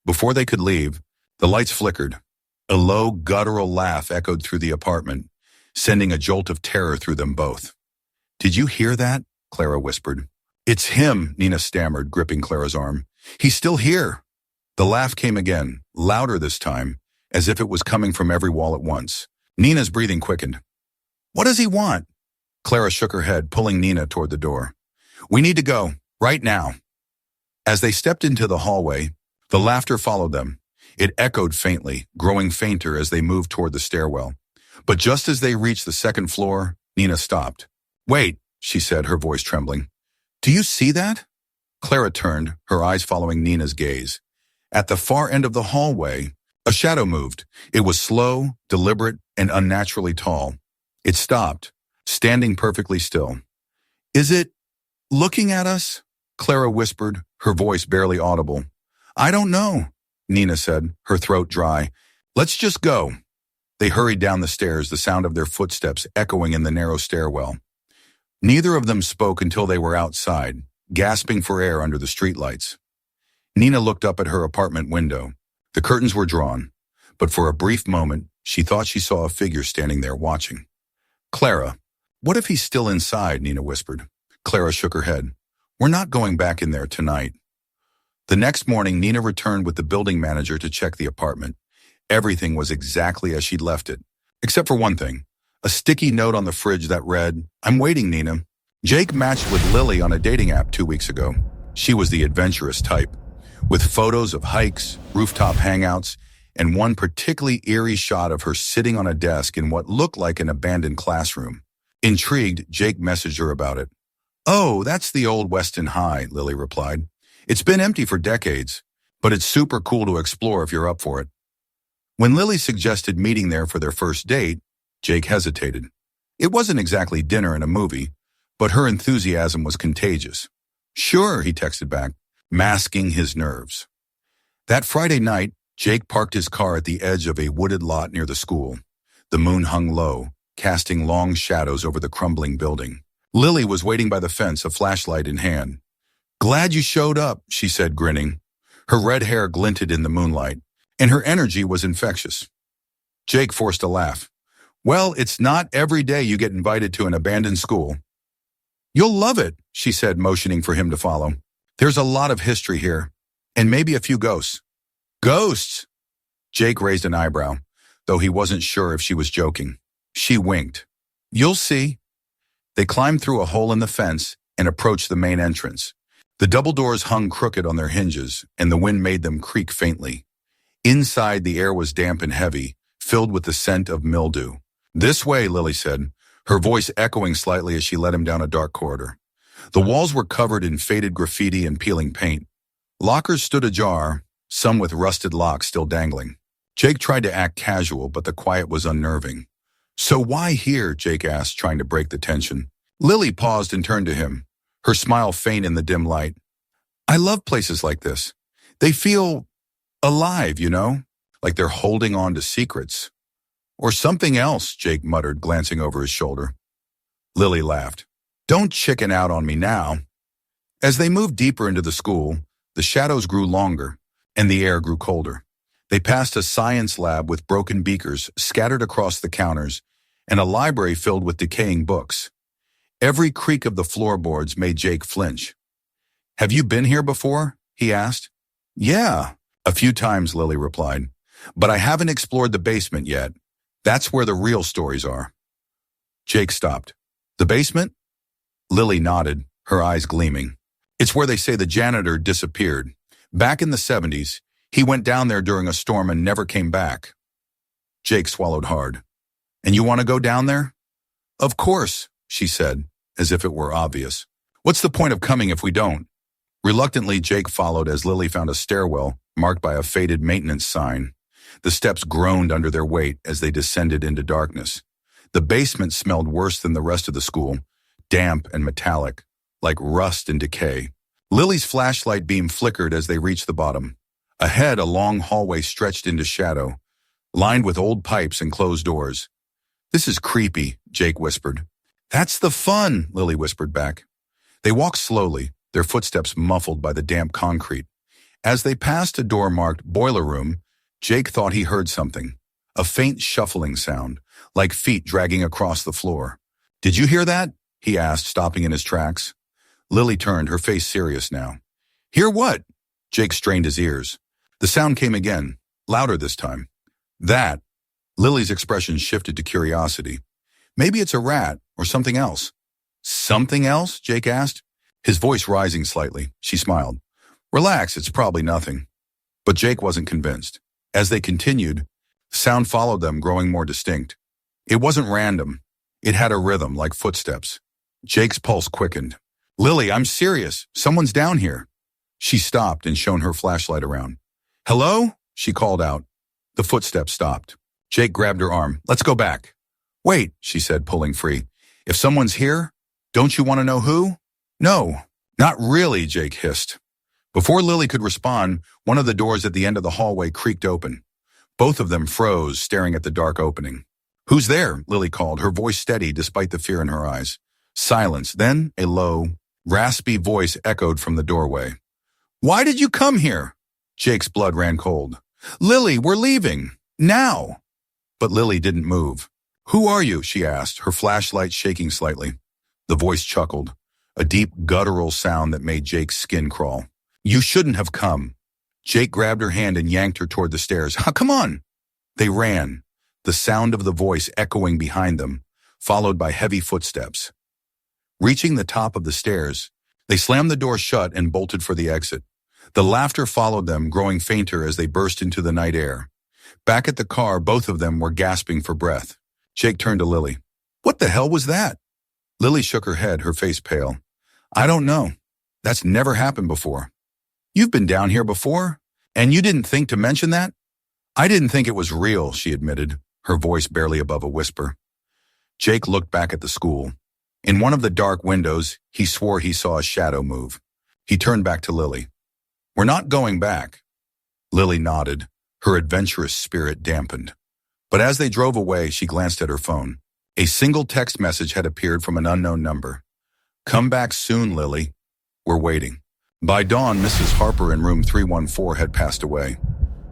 Before they could leave, the lights flickered. A low, guttural laugh echoed through the apartment, sending a jolt of terror through them both. "Did you hear that?" Clara whispered. "It's him," Nina stammered, gripping Clara's arm. "He's still here." The laugh came again, louder this time, as if it was coming from every wall at once. Nina's breathing quickened. "What does he want?" Clara shook her head, pulling Nina toward the door. "We need to go, right now." As they stepped into the hallway, the laughter followed them. It echoed faintly, growing fainter as they moved toward the stairwell. But just as they reached the second floor, Nina stopped. "Wait," she said, her voice trembling. "Do you see that?" Clara turned, her eyes following Nina's gaze. At the far end of the hallway, a shadow moved. It was slow, deliberate, and unnaturally tall. It stopped, standing perfectly still. "Is it looking at us?" Clara whispered, her voice barely audible. "I don't know," Nina said, her throat dry. "Let's just go." They hurried down the stairs, the sound of their footsteps echoing in the narrow stairwell. Neither of them spoke until they were outside, gasping for air under the streetlights. Nina looked up at her apartment window. The curtains were drawn, but for a brief moment, she thought she saw a figure standing there watching. "Clara, what if he's still inside?" Nina whispered. Clara shook her head. "We're not going back in there tonight." The next morning, Nina returned with the building manager to check the apartment. Everything was exactly as she'd left it, except for one thing, a sticky note on the fridge that read, "I'm waiting, Nina." Jake matched with Lily on a dating app 2 weeks ago. She was the adventurous type, with photos of hikes, rooftop hangouts, and one particularly eerie shot of her sitting on a desk in what looked like an abandoned classroom. Intrigued, Jake messaged her about it. "Oh, that's the old Weston High," Lily replied. "It's been empty for decades, but it's super cool to explore if you're up for it." When Lily suggested meeting there for their first date, Jake hesitated. It wasn't exactly dinner and a movie, but her enthusiasm was contagious. "Sure," he texted back, masking his nerves. That Friday night, Jake parked his car at the edge of a wooded lot near the school. The moon hung low, casting long shadows over the crumbling building. Lily was waiting by the fence, a flashlight in hand. "Glad you showed up," she said, grinning. Her red hair glinted in the moonlight, and her energy was infectious. Jake forced a laugh. "Well, it's not every day you get invited to an abandoned school." "You'll love it," she said, motioning for him to follow. "There's a lot of history here, and maybe a few ghosts." "Ghosts?" Jake raised an eyebrow, though he wasn't sure if she was joking. She winked. "You'll see." They climbed through a hole in the fence and approached the main entrance. The double doors hung crooked on their hinges, and the wind made them creak faintly. Inside, the air was damp and heavy, filled with the scent of mildew. "This way," Lily said, her voice echoing slightly as she led him down a dark corridor. The walls were covered in faded graffiti and peeling paint. Lockers stood ajar, some with rusted locks still dangling. Jake tried to act casual, but the quiet was unnerving. "So why here?" Jake asked, trying to break the tension. Lily paused and turned to him, her smile faint in the dim light. "I love places like this. They feel alive, like they're holding on to secrets." "Or something else," Jake muttered, glancing over his shoulder. Lily laughed. "Don't chicken out on me now." As they moved deeper into the school, the shadows grew longer, and the air grew colder. They passed a science lab with broken beakers scattered across the counters, and a library filled with decaying books. Every creak of the floorboards made Jake flinch. "Have you been here before?" he asked. "Yeah, a few times," Lily replied. "But I haven't explored the basement yet. That's where the real stories are." Jake stopped. "The basement?" Lily nodded, her eyes gleaming. "It's where they say the janitor disappeared. Back in the 70s, he went down there during a storm and never came back." Jake swallowed hard. "And you want to go down there?" "Of course," she said, as if it were obvious. "What's the point of coming if we don't?" Reluctantly, Jake followed as Lily found a stairwell marked by a faded maintenance sign. The steps groaned under their weight as they descended into darkness. The basement smelled worse than the rest of the school, damp and metallic, like rust and decay. Lily's flashlight beam flickered as they reached the bottom. Ahead, a long hallway stretched into shadow, lined with old pipes and closed doors. "This is creepy," Jake whispered. "That's the fun," Lily whispered back. They walked slowly, their footsteps muffled by the damp concrete. As they passed a door marked Boiler Room, Jake thought he heard something, a faint shuffling sound, like feet dragging across the floor. "Did you hear that?" he asked, stopping in his tracks. Lily turned, her face serious now. "Hear what?" Jake strained his ears. The sound came again, louder this time. "That." Lily's expression shifted to curiosity. "Maybe it's a rat or something else." "Something else?" Jake asked, his voice rising slightly. She smiled. "Relax, it's probably nothing." But Jake wasn't convinced. As they continued, sound followed them, growing more distinct. It wasn't random. It had a rhythm, like footsteps. Jake's pulse quickened. "Lily, I'm serious. Someone's down here." She stopped and shone her flashlight around. "Hello?" she called out. The footsteps stopped. Jake grabbed her arm. "Let's go back." "Wait," she said, pulling free. "If someone's here, don't you want to know who?" "No, not really," Jake hissed. Before Lily could respond, one of the doors at the end of the hallway creaked open. Both of them froze, staring at the dark opening. "Who's there?" Lily called, her voice steady despite the fear in her eyes. Silence, then a low, raspy voice echoed from the doorway. "Why did you come here?" Jake's blood ran cold. "Lily, we're leaving. Now." But Lily didn't move. "Who are you?" she asked, her flashlight shaking slightly. The voice chuckled, a deep guttural sound that made Jake's skin crawl. "You shouldn't have come." Jake grabbed her hand and yanked her toward the stairs. "Come on." They ran, the sound of the voice echoing behind them, followed by heavy footsteps. Reaching the top of the stairs, they slammed the door shut and bolted for the exit. The laughter followed them, growing fainter as they burst into the night air. Back at the car, both of them were gasping for breath. Jake turned to Lily. "What the hell was that?" Lily shook her head, her face pale. "I don't know. That's never happened before." "You've been down here before, and you didn't think to mention that?" "I didn't think it was real," she admitted, her voice barely above a whisper. Jake looked back at the school. In one of the dark windows, he swore he saw a shadow move. He turned back to Lily. "We're not going back." Lily nodded, her adventurous spirit dampened. But as they drove away, she glanced at her phone. A single text message had appeared from an unknown number. "Come back soon, Lily. We're waiting." By dawn, Mrs. Harper in room 314 had passed away.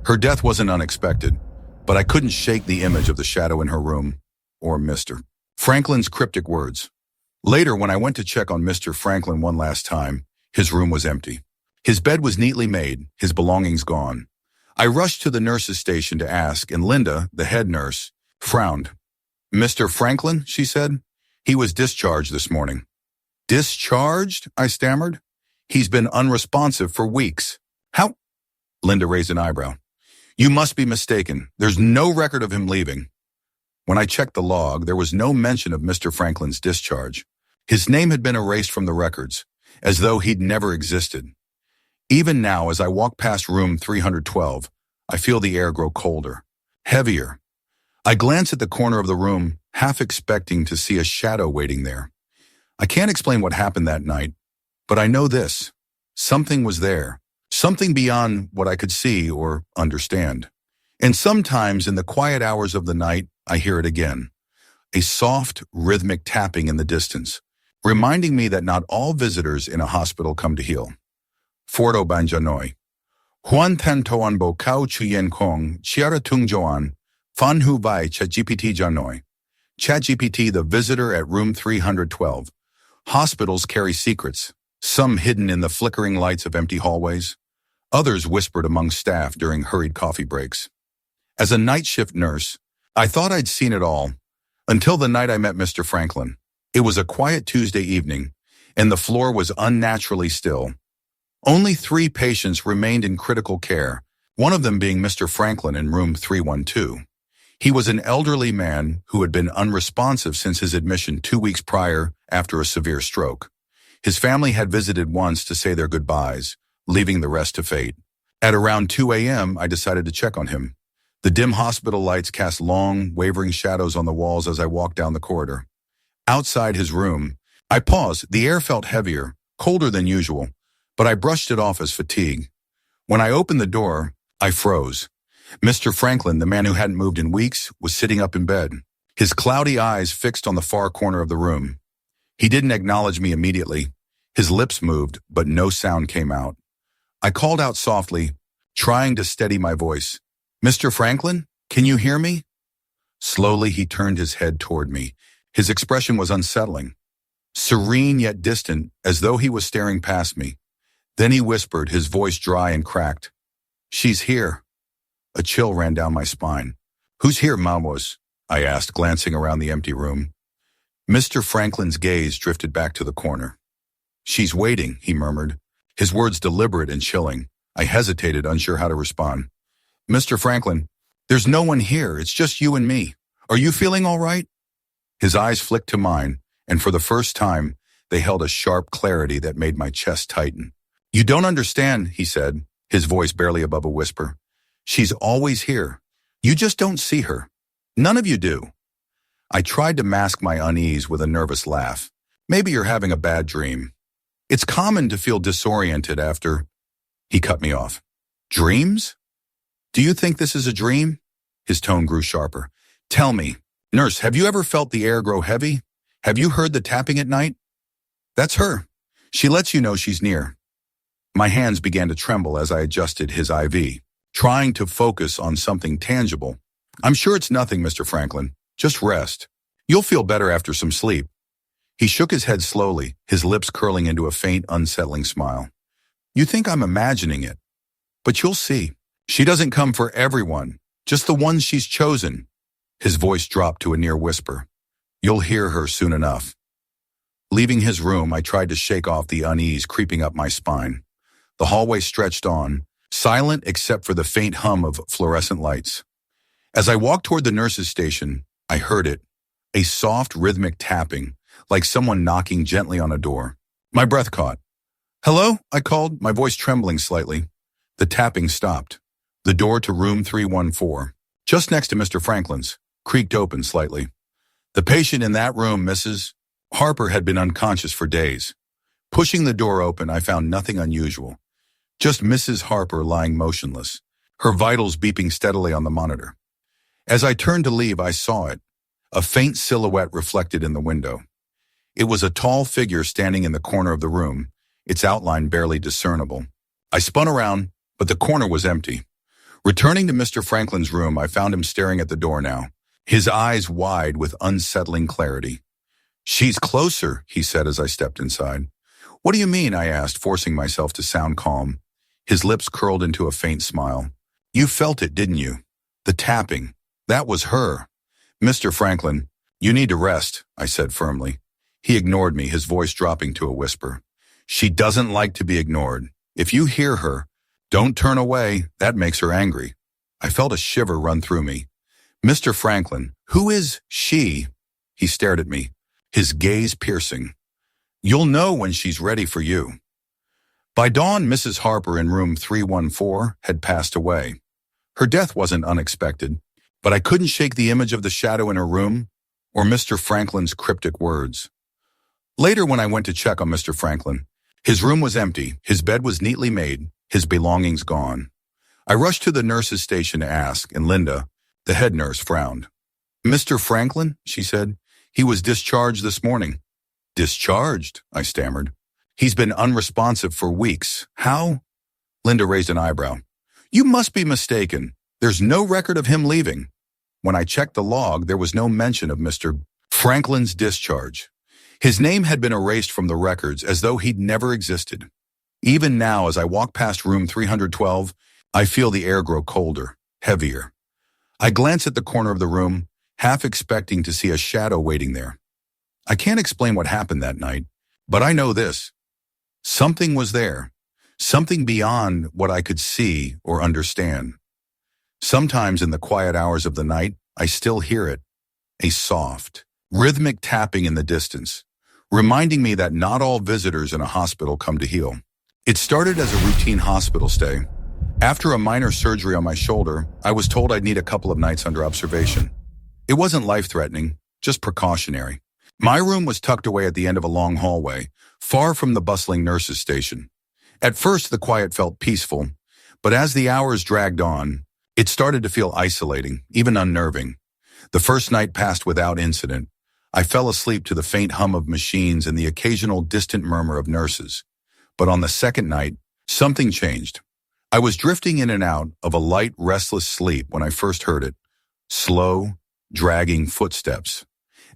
Her death wasn't unexpected, but I couldn't shake the image of the shadow in her room, or Mr. Franklin's cryptic words. Later, when I went to check on Mr. Franklin one last time, his room was empty. His bed was neatly made, his belongings gone. I rushed to the nurse's station to ask, and Linda, the head nurse, frowned. "Mr. Franklin," she said. "He was discharged this morning." "Discharged?" I stammered. "He's been unresponsive for weeks." "How?" Linda raised an eyebrow. "You must be mistaken. There's no record of him leaving." When I checked the log, there was no mention of Mr. Franklin's discharge. His name had been erased from the records, as though he'd never existed. Even now, as I walk past room 312, I feel the air grow colder, heavier. I glance at the corner of the room, half expecting to see a shadow waiting there. I can't explain what happened that night, but I know this. Something was there, something beyond what I could see or understand. And sometimes in the quiet hours of the night, I hear it again, a soft, rhythmic tapping in the distance, reminding me that not all visitors in a hospital come to heal. Fordo Banjanoi. Juan Tan Toan Bo Kao Chuyen Kong, Chiara Tung Joan, Fan Hu Bai ChatGPT Janoi. ChatGPT, the visitor at room 312. Hospitals carry secrets, some hidden in the flickering lights of empty hallways, others whispered among staff during hurried coffee breaks. As a night shift nurse, I thought I'd seen it all, until the night I met Mr. Franklin. It was a quiet Tuesday evening, and the floor was unnaturally still. Only 3 patients remained in critical care, one of them being Mr. Franklin in room 312. He was an elderly man who had been unresponsive since his admission 2 weeks prior after a severe stroke. His family had visited once to say their goodbyes, leaving the rest to fate. At around 2 a.m., I decided to check on him. The dim hospital lights cast long, wavering shadows on the walls as I walked down the corridor. Outside his room, I paused. The air felt heavier, colder than usual, but I brushed it off as fatigue. When I opened the door, I froze. Mr. Franklin, the man who hadn't moved in weeks, was sitting up in bed, his cloudy eyes fixed on the far corner of the room. He didn't acknowledge me immediately. His lips moved, but no sound came out. I called out softly, trying to steady my voice. Mr. Franklin, can you hear me? Slowly, he turned his head toward me. His expression was unsettling, serene yet distant, as though he was staring past me. Then he whispered, his voice dry and cracked. She's here. A chill ran down my spine. Who's here, Mamos? I asked, glancing around the empty room. Mr. Franklin's gaze drifted back to the corner. She's waiting, he murmured, his words deliberate and chilling. I hesitated, unsure how to respond. Mr. Franklin, there's no one here. It's just you and me. Are you feeling all right? His eyes flicked to mine, and for the first time, they held a sharp clarity that made my chest tighten. You don't understand, he said, his voice barely above a whisper. She's always here. You just don't see her. None of you do. I tried to mask my unease with a nervous laugh. Maybe you're having a bad dream. It's common to feel disoriented after... He cut me off. Dreams? Do you think this is a dream? His tone grew sharper. Tell me, nurse, have you ever felt the air grow heavy? Have you heard the tapping at night? That's her. She lets you know she's near. My hands began to tremble as I adjusted his IV, trying to focus on something tangible. I'm sure it's nothing, Mr. Franklin. Just rest. You'll feel better after some sleep. He shook his head slowly, his lips curling into a faint, unsettling smile. You think I'm imagining it, but you'll see. She doesn't come for everyone, just the ones she's chosen. His voice dropped to a near whisper. You'll hear her soon enough. Leaving his room, I tried to shake off the unease creeping up my spine. The hallway stretched on, silent except for the faint hum of fluorescent lights. As I walked toward the nurse's station, I heard it, a soft, rhythmic tapping, like someone knocking gently on a door. My breath caught. Hello? I called, my voice trembling slightly. The tapping stopped. The door to room 314, just next to Mr. Franklin's, creaked open slightly. The patient in that room, Mrs. Harper, had been unconscious for days. Pushing the door open, I found nothing unusual. Just Mrs. Harper lying motionless, her vitals beeping steadily on the monitor. As I turned to leave, I saw it, a faint silhouette reflected in the window. It was a tall figure standing in the corner of the room, its outline barely discernible. I spun around, but the corner was empty. Returning to Mr. Franklin's room, I found him staring at the door now, his eyes wide with unsettling clarity. She's closer, he said as I stepped inside. What do you mean? I asked, forcing myself to sound calm. His lips curled into a faint smile. You felt it, didn't you? The tapping. That was her. Mr. Franklin, you need to rest, I said firmly. He ignored me, his voice dropping to a whisper. She doesn't like to be ignored. If you hear her, don't turn away. That makes her angry. I felt a shiver run through me. Mr. Franklin, who is she? He stared at me, his gaze piercing. You'll know when she's ready for you. By dawn, Mrs. Harper in room 314 had passed away. Her death wasn't unexpected, but I couldn't shake the image of the shadow in her room or Mr. Franklin's cryptic words. Later, when I went to check on Mr. Franklin, his room was empty, his bed was neatly made, his belongings gone. I rushed to the nurse's station to ask, and Linda, the head nurse, frowned. "Mr. Franklin?" she said. "He was discharged this morning." "Discharged?" I stammered. "He's been unresponsive for weeks. How?" Linda raised an eyebrow. "You must be mistaken. There's no record of him leaving." When I checked the log, there was no mention of Mr. Franklin's discharge. His name had been erased from the records as though he'd never existed. Even now, as I walk past room 312, I feel the air grow colder, heavier. I glance at the corner of the room, half expecting to see a shadow waiting there. I can't explain what happened that night, but I know this. Something was there, something beyond what I could see or understand. Sometimes in the quiet hours of the night, I still hear it, a soft, rhythmic tapping in the distance, reminding me that not all visitors in a hospital come to heal. It started as a routine hospital stay. After a minor surgery on my shoulder, I was told I'd need a couple of nights under observation. It wasn't life-threatening, just precautionary. My room was tucked away at the end of a long hallway, far from the bustling nurses' station. At first, the quiet felt peaceful, but as the hours dragged on, it started to feel isolating, even unnerving. The first night passed without incident. I fell asleep to the faint hum of machines and the occasional distant murmur of nurses. But on the second night, something changed. I was drifting in and out of a light, restless sleep when I first heard it. Slow, dragging footsteps.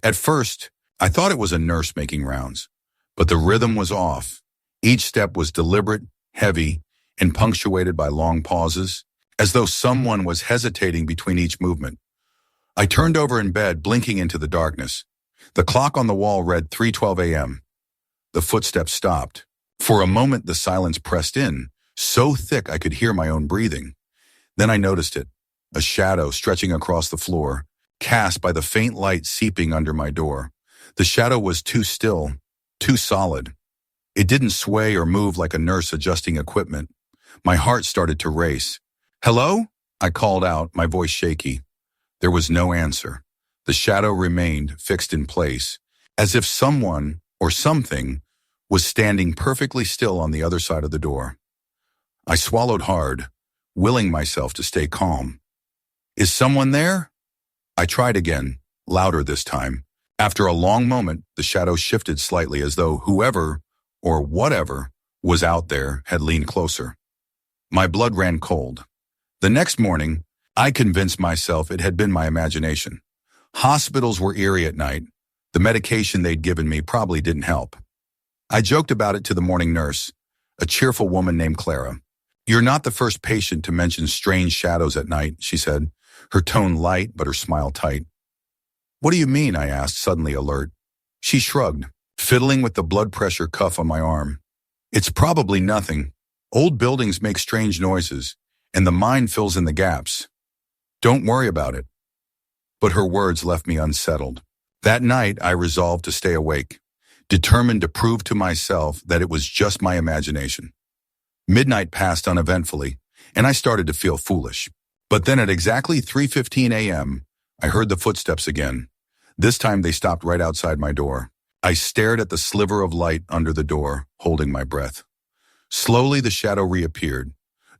At first, I thought it was a nurse making rounds, but the rhythm was off. Each step was deliberate, heavy, and punctuated by long pauses, as though someone was hesitating between each movement. I turned over in bed, blinking into the darkness. The clock on the wall read 3:12 a.m. The footsteps stopped. For a moment, the silence pressed in, so thick I could hear my own breathing. Then I noticed it, a shadow stretching across the floor, cast by the faint light seeping under my door. The shadow was too still, too solid. It didn't sway or move like a nurse adjusting equipment. My heart started to race. "Hello?" I called out, my voice shaky. There was no answer. The shadow remained fixed in place, as if someone or something was standing perfectly still on the other side of the door. I swallowed hard, willing myself to stay calm. "Is someone there?" I tried again, louder this time. After a long moment, the shadow shifted slightly as though whoever or whatever was out there had leaned closer. My blood ran cold. The next morning, I convinced myself it had been my imagination. Hospitals were eerie at night. The medication they'd given me probably didn't help. I joked about it to the morning nurse, a cheerful woman named Clara. "You're not the first patient to mention strange shadows at night," she said, her tone light but her smile tight. "What do you mean?" I asked, suddenly alert. She shrugged, fiddling with the blood pressure cuff on my arm. "It's probably nothing. Old buildings make strange noises, and the mind fills in the gaps. Don't worry about it." But her words left me unsettled. That night, I resolved to stay awake, determined to prove to myself that it was just my imagination. Midnight passed uneventfully, and I started to feel foolish. But then at exactly 3:15 a.m., I heard the footsteps again. This time they stopped right outside my door. I stared at the sliver of light under the door, holding my breath. Slowly the shadow reappeared,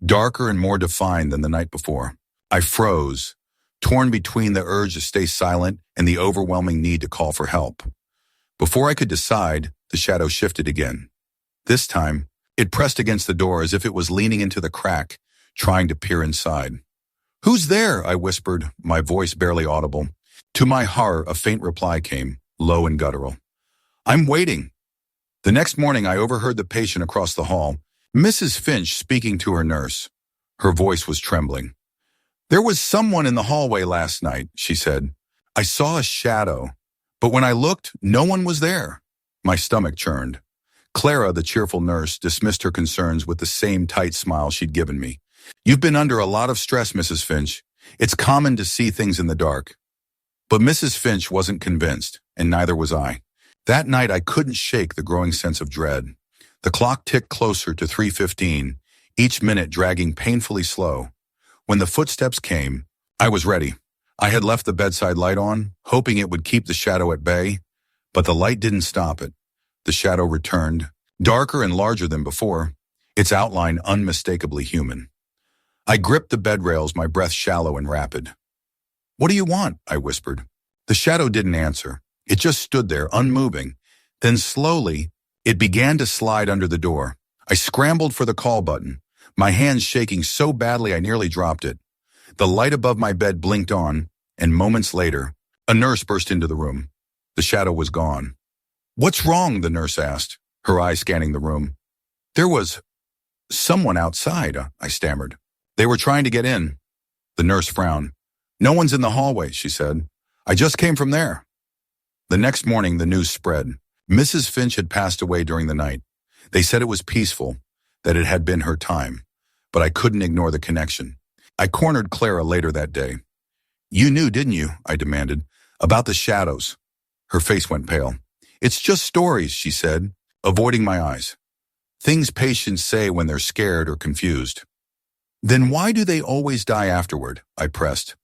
darker and more defined than the night before. I froze, torn between the urge to stay silent and the overwhelming need to call for help. Before I could decide, the shadow shifted again. This time, it pressed against the door as if it was leaning into the crack, trying to peer inside. "Who's there?" I whispered, my voice barely audible. To my horror, a faint reply came, low and guttural. "I'm waiting." The next morning, I overheard the patient across the hall, Mrs. Finch, speaking to her nurse. Her voice was trembling. "There was someone in the hallway last night," she said. "I saw a shadow, but when I looked, no one was there." My stomach churned. Clara, the cheerful nurse, dismissed her concerns with the same tight smile she'd given me. "You've been under a lot of stress, Mrs. Finch. It's common to see things in the dark." But Mrs. Finch wasn't convinced, and neither was I. That night, I couldn't shake the growing sense of dread. The clock ticked closer to 3:15, each minute dragging painfully slow. When the footsteps came, I was ready. I had left the bedside light on, hoping it would keep the shadow at bay, but the light didn't stop it. The shadow returned, darker and larger than before, its outline unmistakably human. I gripped the bed rails, my breath shallow and rapid. "What do you want?" I whispered. The shadow didn't answer. It just stood there, unmoving. Then slowly, it began to slide under the door. I scrambled for the call button, my hands shaking so badly I nearly dropped it. The light above my bed blinked on, and moments later, a nurse burst into the room. The shadow was gone. "What's wrong?" the nurse asked, her eyes scanning the room. "There was someone outside," I stammered. "They were trying to get in." The nurse frowned. "No one's in the hallway," she said. "I just came from there." The next morning, the news spread. Mrs. Finch had passed away during the night. They said it was peaceful, that it had been her time, but I couldn't ignore the connection. I cornered Clara later that day. "You knew, didn't you?" I demanded. "About the shadows." Her face went pale. "It's just stories," she said, avoiding my eyes. "Things patients say when they're scared or confused." "Then why do they always die afterward?" I pressed.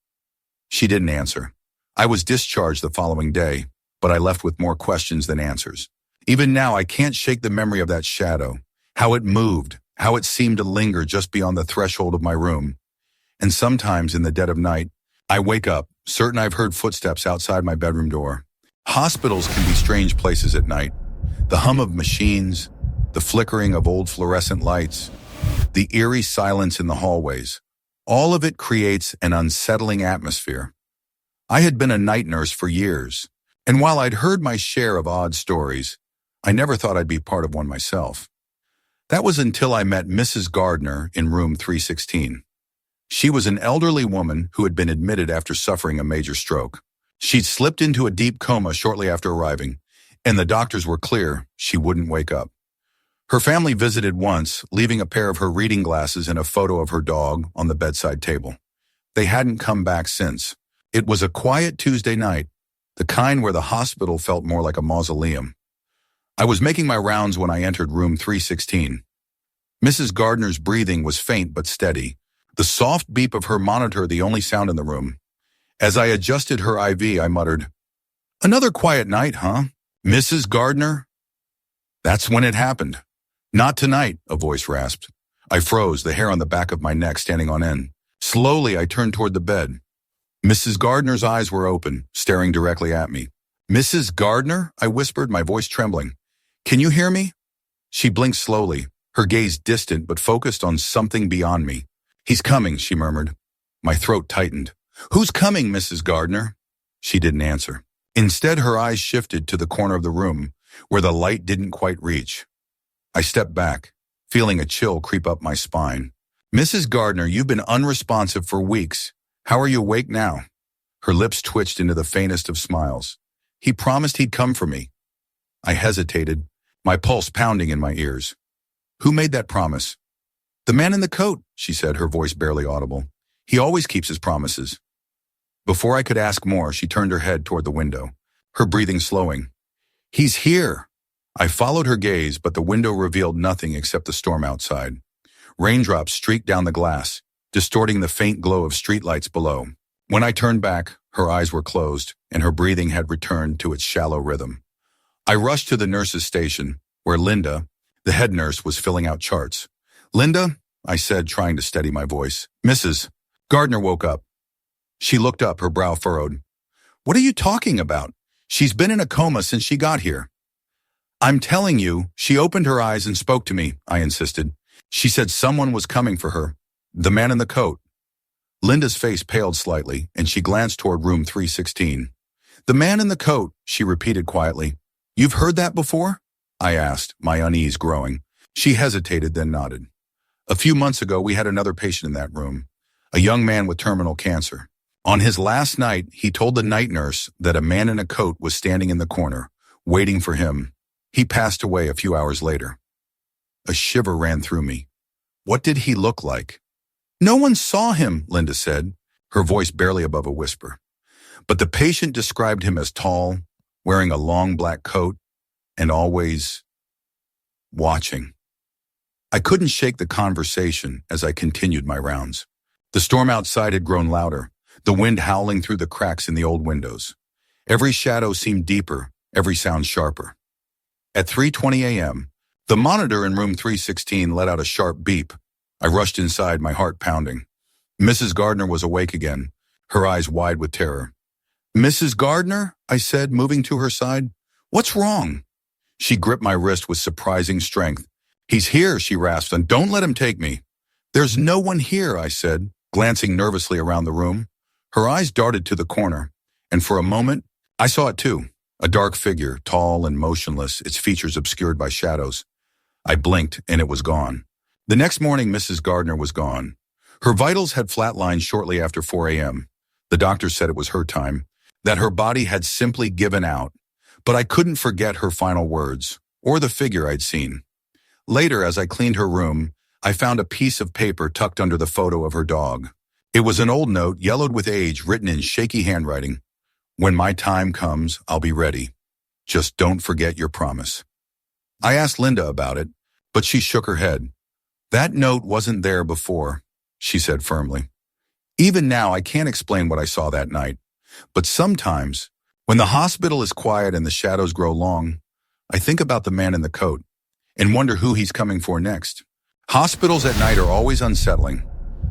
She didn't answer. I was discharged the following day, but I left with more questions than answers. Even now, I can't shake the memory of that shadow, how it moved, how it seemed to linger just beyond the threshold of my room. And sometimes in the dead of night, I wake up, certain I've heard footsteps outside my bedroom door. Hospitals can be strange places at night. The hum of machines, the flickering of old fluorescent lights, the eerie silence in the hallways. All of it creates an unsettling atmosphere. I had been a night nurse for years, and while I'd heard my share of odd stories, I never thought I'd be part of one myself. That was until I met Mrs. Gardner in room 316. She was an elderly woman who had been admitted after suffering a major stroke. She'd slipped into a deep coma shortly after arriving, and the doctors were clear she wouldn't wake up. Her family visited once, leaving a pair of her reading glasses and a photo of her dog on the bedside table. They hadn't come back since. It was a quiet Tuesday night, the kind where the hospital felt more like a mausoleum. I was making my rounds when I entered room 316. Mrs. Gardner's breathing was faint but steady, the soft beep of her monitor the only sound in the room. As I adjusted her IV, I muttered, "Another quiet night, huh? Mrs. Gardner?" That's when it happened. "Not tonight," a voice rasped. I froze, the hair on the back of my neck standing on end. Slowly, I turned toward the bed. Mrs. Gardner's eyes were open, staring directly at me. "Mrs. Gardner?" I whispered, my voice trembling. "Can you hear me?" She blinked slowly, her gaze distant but focused on something beyond me. "He's coming," she murmured. My throat tightened. "Who's coming, Mrs. Gardner?" She didn't answer. Instead, her eyes shifted to the corner of the room, where the light didn't quite reach. I stepped back, feeling a chill creep up my spine. "Mrs. Gardner, you've been unresponsive for weeks. How are you awake now?" Her lips twitched into the faintest of smiles. "He promised he'd come for me." I hesitated, my pulse pounding in my ears. "Who made that promise?" "The man in the coat," she said, her voice barely audible. "He always keeps his promises." Before I could ask more, she turned her head toward the window, her breathing slowing. "He's here." I followed her gaze, but the window revealed nothing except the storm outside. Raindrops streaked down the glass, distorting the faint glow of streetlights below. When I turned back, her eyes were closed, and her breathing had returned to its shallow rhythm. I rushed to the nurse's station, where Linda, the head nurse, was filling out charts. "Linda," I said, trying to steady my voice. "Mrs. Gardner woke up." She looked up, her brow furrowed. "What are you talking about? She's been in a coma since she got here." "I'm telling you," she opened her eyes and spoke to me, I insisted. "She said someone was coming for her. The man in the coat." Linda's face paled slightly, and she glanced toward room 316. "The man in the coat," she repeated quietly. "You've heard that before?" I asked, my unease growing. She hesitated, then nodded. "A few months ago, we had another patient in that room, a young man with terminal cancer. On his last night, he told the night nurse that a man in a coat was standing in the corner, waiting for him. He passed away a few hours later." A shiver ran through me. What did he look like? "No one saw him," Linda said, her voice barely above a whisper. "But the patient described him as tall, wearing a long black coat, and always watching. I couldn't shake the conversation as I continued my rounds. The storm outside had grown louder, the wind howling through the cracks in the old windows. Every shadow seemed deeper, every sound sharper. At 3:20 a.m., the monitor in room 316 let out a sharp beep. I rushed inside, my heart pounding. Mrs. Gardner was awake again, her eyes wide with terror. "Mrs. Gardner?" I said, moving to her side. "What's wrong?" She gripped my wrist with surprising strength. "He's here," she rasped, "and don't let him take me." "There's no one here," I said, glancing nervously around the room. Her eyes darted to the corner, and for a moment, I saw it too. A dark figure, tall and motionless, its features obscured by shadows. I blinked, and it was gone. The next morning, Mrs. Gardner was gone. Her vitals had flatlined shortly after 4 a.m. The doctor said it was her time, that her body had simply given out. But I couldn't forget her final words, or the figure I'd seen. Later, as I cleaned her room, I found a piece of paper tucked under the photo of her dog. It was an old note, yellowed with age, written in shaky handwriting. "When my time comes, I'll be ready. Just don't forget your promise." I asked Linda about it, but she shook her head. "That note wasn't there before," she said firmly. Even now, I can't explain what I saw that night. But sometimes, when the hospital is quiet and the shadows grow long, I think about the man in the coat and wonder who he's coming for next. Hospitals at night are always unsettling.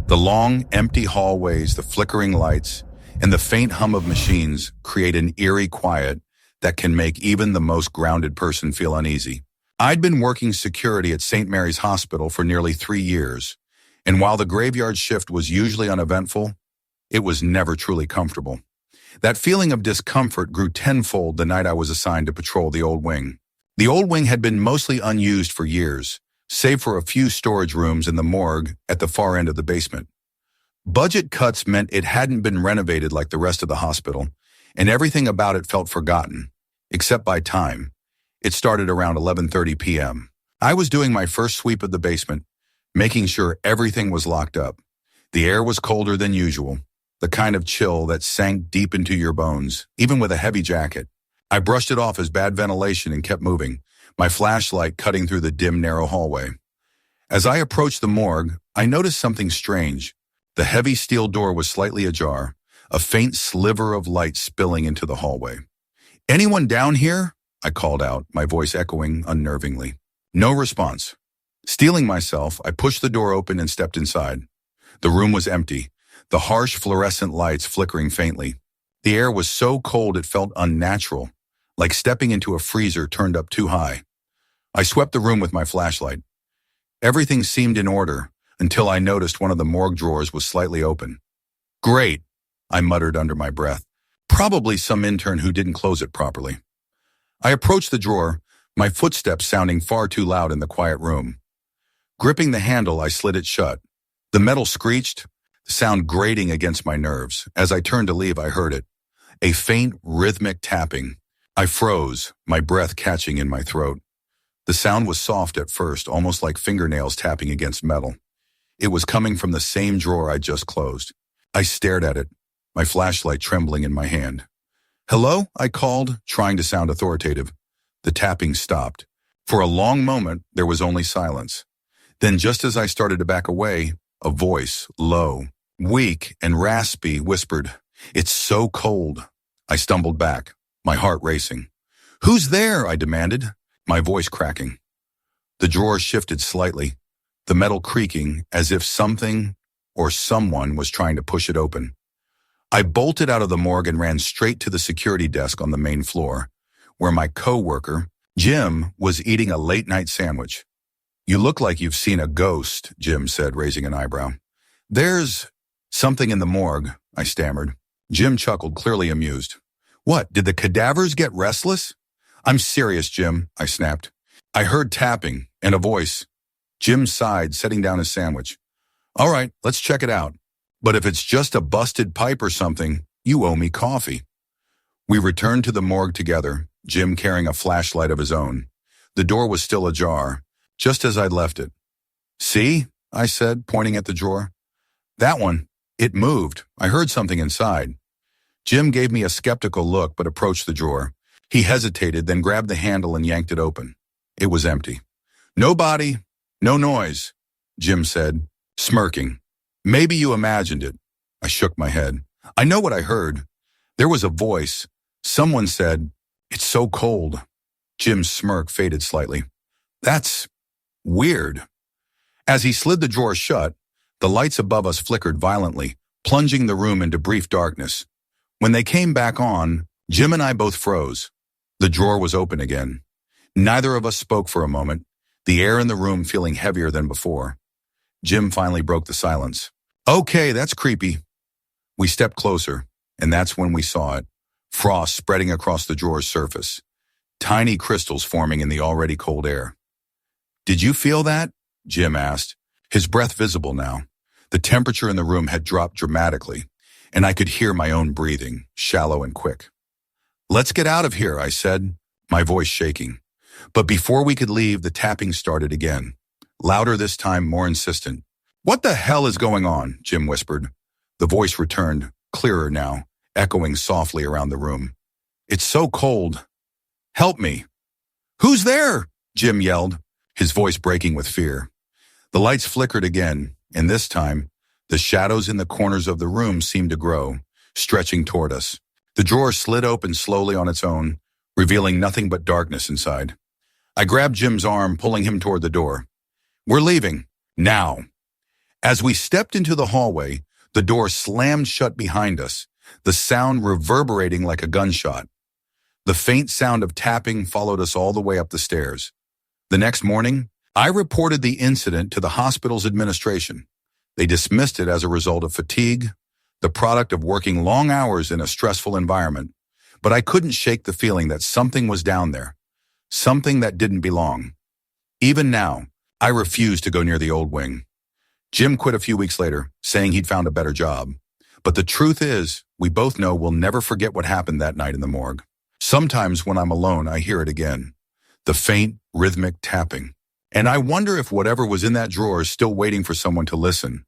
The long, empty hallways, the flickering lights, and the faint hum of machines create an eerie quiet that can make even the most grounded person feel uneasy. I'd been working security at St. Mary's Hospital for nearly 3 years, and while the graveyard shift was usually uneventful, it was never truly comfortable. That feeling of discomfort grew tenfold the night I was assigned to patrol the old wing. The old wing had been mostly unused for years, save for a few storage rooms in the morgue at the far end of the basement. Budget cuts meant it hadn't been renovated like the rest of the hospital, and everything about it felt forgotten, except by time. It started around 11:30 p.m. I was doing my first sweep of the basement, making sure everything was locked up. The air was colder than usual, the kind of chill that sank deep into your bones, even with a heavy jacket. I brushed it off as bad ventilation and kept moving, my flashlight cutting through the dim, narrow hallway. As I approached the morgue, I noticed something strange. The heavy steel door was slightly ajar, a faint sliver of light spilling into the hallway. "Anyone down here?" I called out, my voice echoing unnervingly. No response. Steeling myself, I pushed the door open and stepped inside. The room was empty, the harsh fluorescent lights flickering faintly. The air was so cold it felt unnatural, like stepping into a freezer turned up too high. I swept the room with my flashlight. Everything seemed in order until I noticed one of the morgue drawers was slightly open. "Great," I muttered under my breath. "Probably some intern who didn't close it properly." I approached the drawer, my footsteps sounding far too loud in the quiet room. Gripping the handle, I slid it shut. The metal screeched, the sound grating against my nerves. As I turned to leave, I heard it. A faint, rhythmic tapping. I froze, my breath catching in my throat. The sound was soft at first, almost like fingernails tapping against metal. It was coming from the same drawer I'd just closed. I stared at it, my flashlight trembling in my hand. "Hello?" I called, trying to sound authoritative. The tapping stopped. For a long moment, there was only silence. Then, just as I started to back away, a voice, low, weak, and raspy, whispered, "It's so cold." I stumbled back, my heart racing. "Who's there?" I demanded, my voice cracking. The drawer shifted slightly, the metal creaking as if something or someone was trying to push it open. I bolted out of the morgue and ran straight to the security desk on the main floor, where my co-worker, Jim, was eating a late-night sandwich. "You look like you've seen a ghost," Jim said, raising an eyebrow. "There's something in the morgue," I stammered. Jim chuckled, clearly amused. "What, did the cadavers get restless?" "I'm serious, Jim," I snapped. I heard tapping and a voice. Jim sighed, setting down his sandwich. "All right, let's check it out. But if it's just a busted pipe or something, you owe me coffee." We returned to the morgue together, Jim carrying a flashlight of his own. The door was still ajar, just as I'd left it. "See?" I said, pointing at the drawer. "That one. It moved. I heard something inside." Jim gave me a skeptical look but approached the drawer. He hesitated, then grabbed the handle and yanked it open. It was empty. No body, no noise, Jim said, smirking. Maybe you imagined it. I shook my head. I know what I heard. There was a voice. Someone said, "It's so cold." Jim's smirk faded slightly. That's weird. As he slid the drawer shut, the lights above us flickered violently, plunging the room into brief darkness. When they came back on, Jim and I both froze. The drawer was open again. Neither of us spoke for a moment, the air in the room feeling heavier than before. Jim finally broke the silence. "Okay, that's creepy." We stepped closer, and that's when we saw it. Frost spreading across the drawer's surface. Tiny crystals forming in the already cold air. "Did you feel that?" Jim asked, his breath visible now. The temperature in the room had dropped dramatically, and I could hear my own breathing, shallow and quick. "Let's get out of here," I said, my voice shaking. But before we could leave, the tapping started again. Louder this time, more insistent. "What the hell is going on?" Jim whispered. The voice returned, clearer now, echoing softly around the room. "It's so cold. Help me." "Who's there?" Jim yelled, his voice breaking with fear. The lights flickered again, and this time, the shadows in the corners of the room seemed to grow, stretching toward us. The drawer slid open slowly on its own, revealing nothing but darkness inside. I grabbed Jim's arm, pulling him toward the door. "We're leaving. Now." As we stepped into the hallway, the door slammed shut behind us, the sound reverberating like a gunshot. The faint sound of tapping followed us all the way up the stairs. The next morning, I reported the incident to the hospital's administration. They dismissed it as a result of fatigue, the product of working long hours in a stressful environment. But I couldn't shake the feeling that something was down there, something that didn't belong. Even now, I refused to go near the old wing. Jim quit a few weeks later, saying he'd found a better job. But the truth is, we both know we'll never forget what happened that night in the morgue. Sometimes when I'm alone, I hear it again. The faint, rhythmic tapping. And I wonder if whatever was in that drawer is still waiting for someone to listen.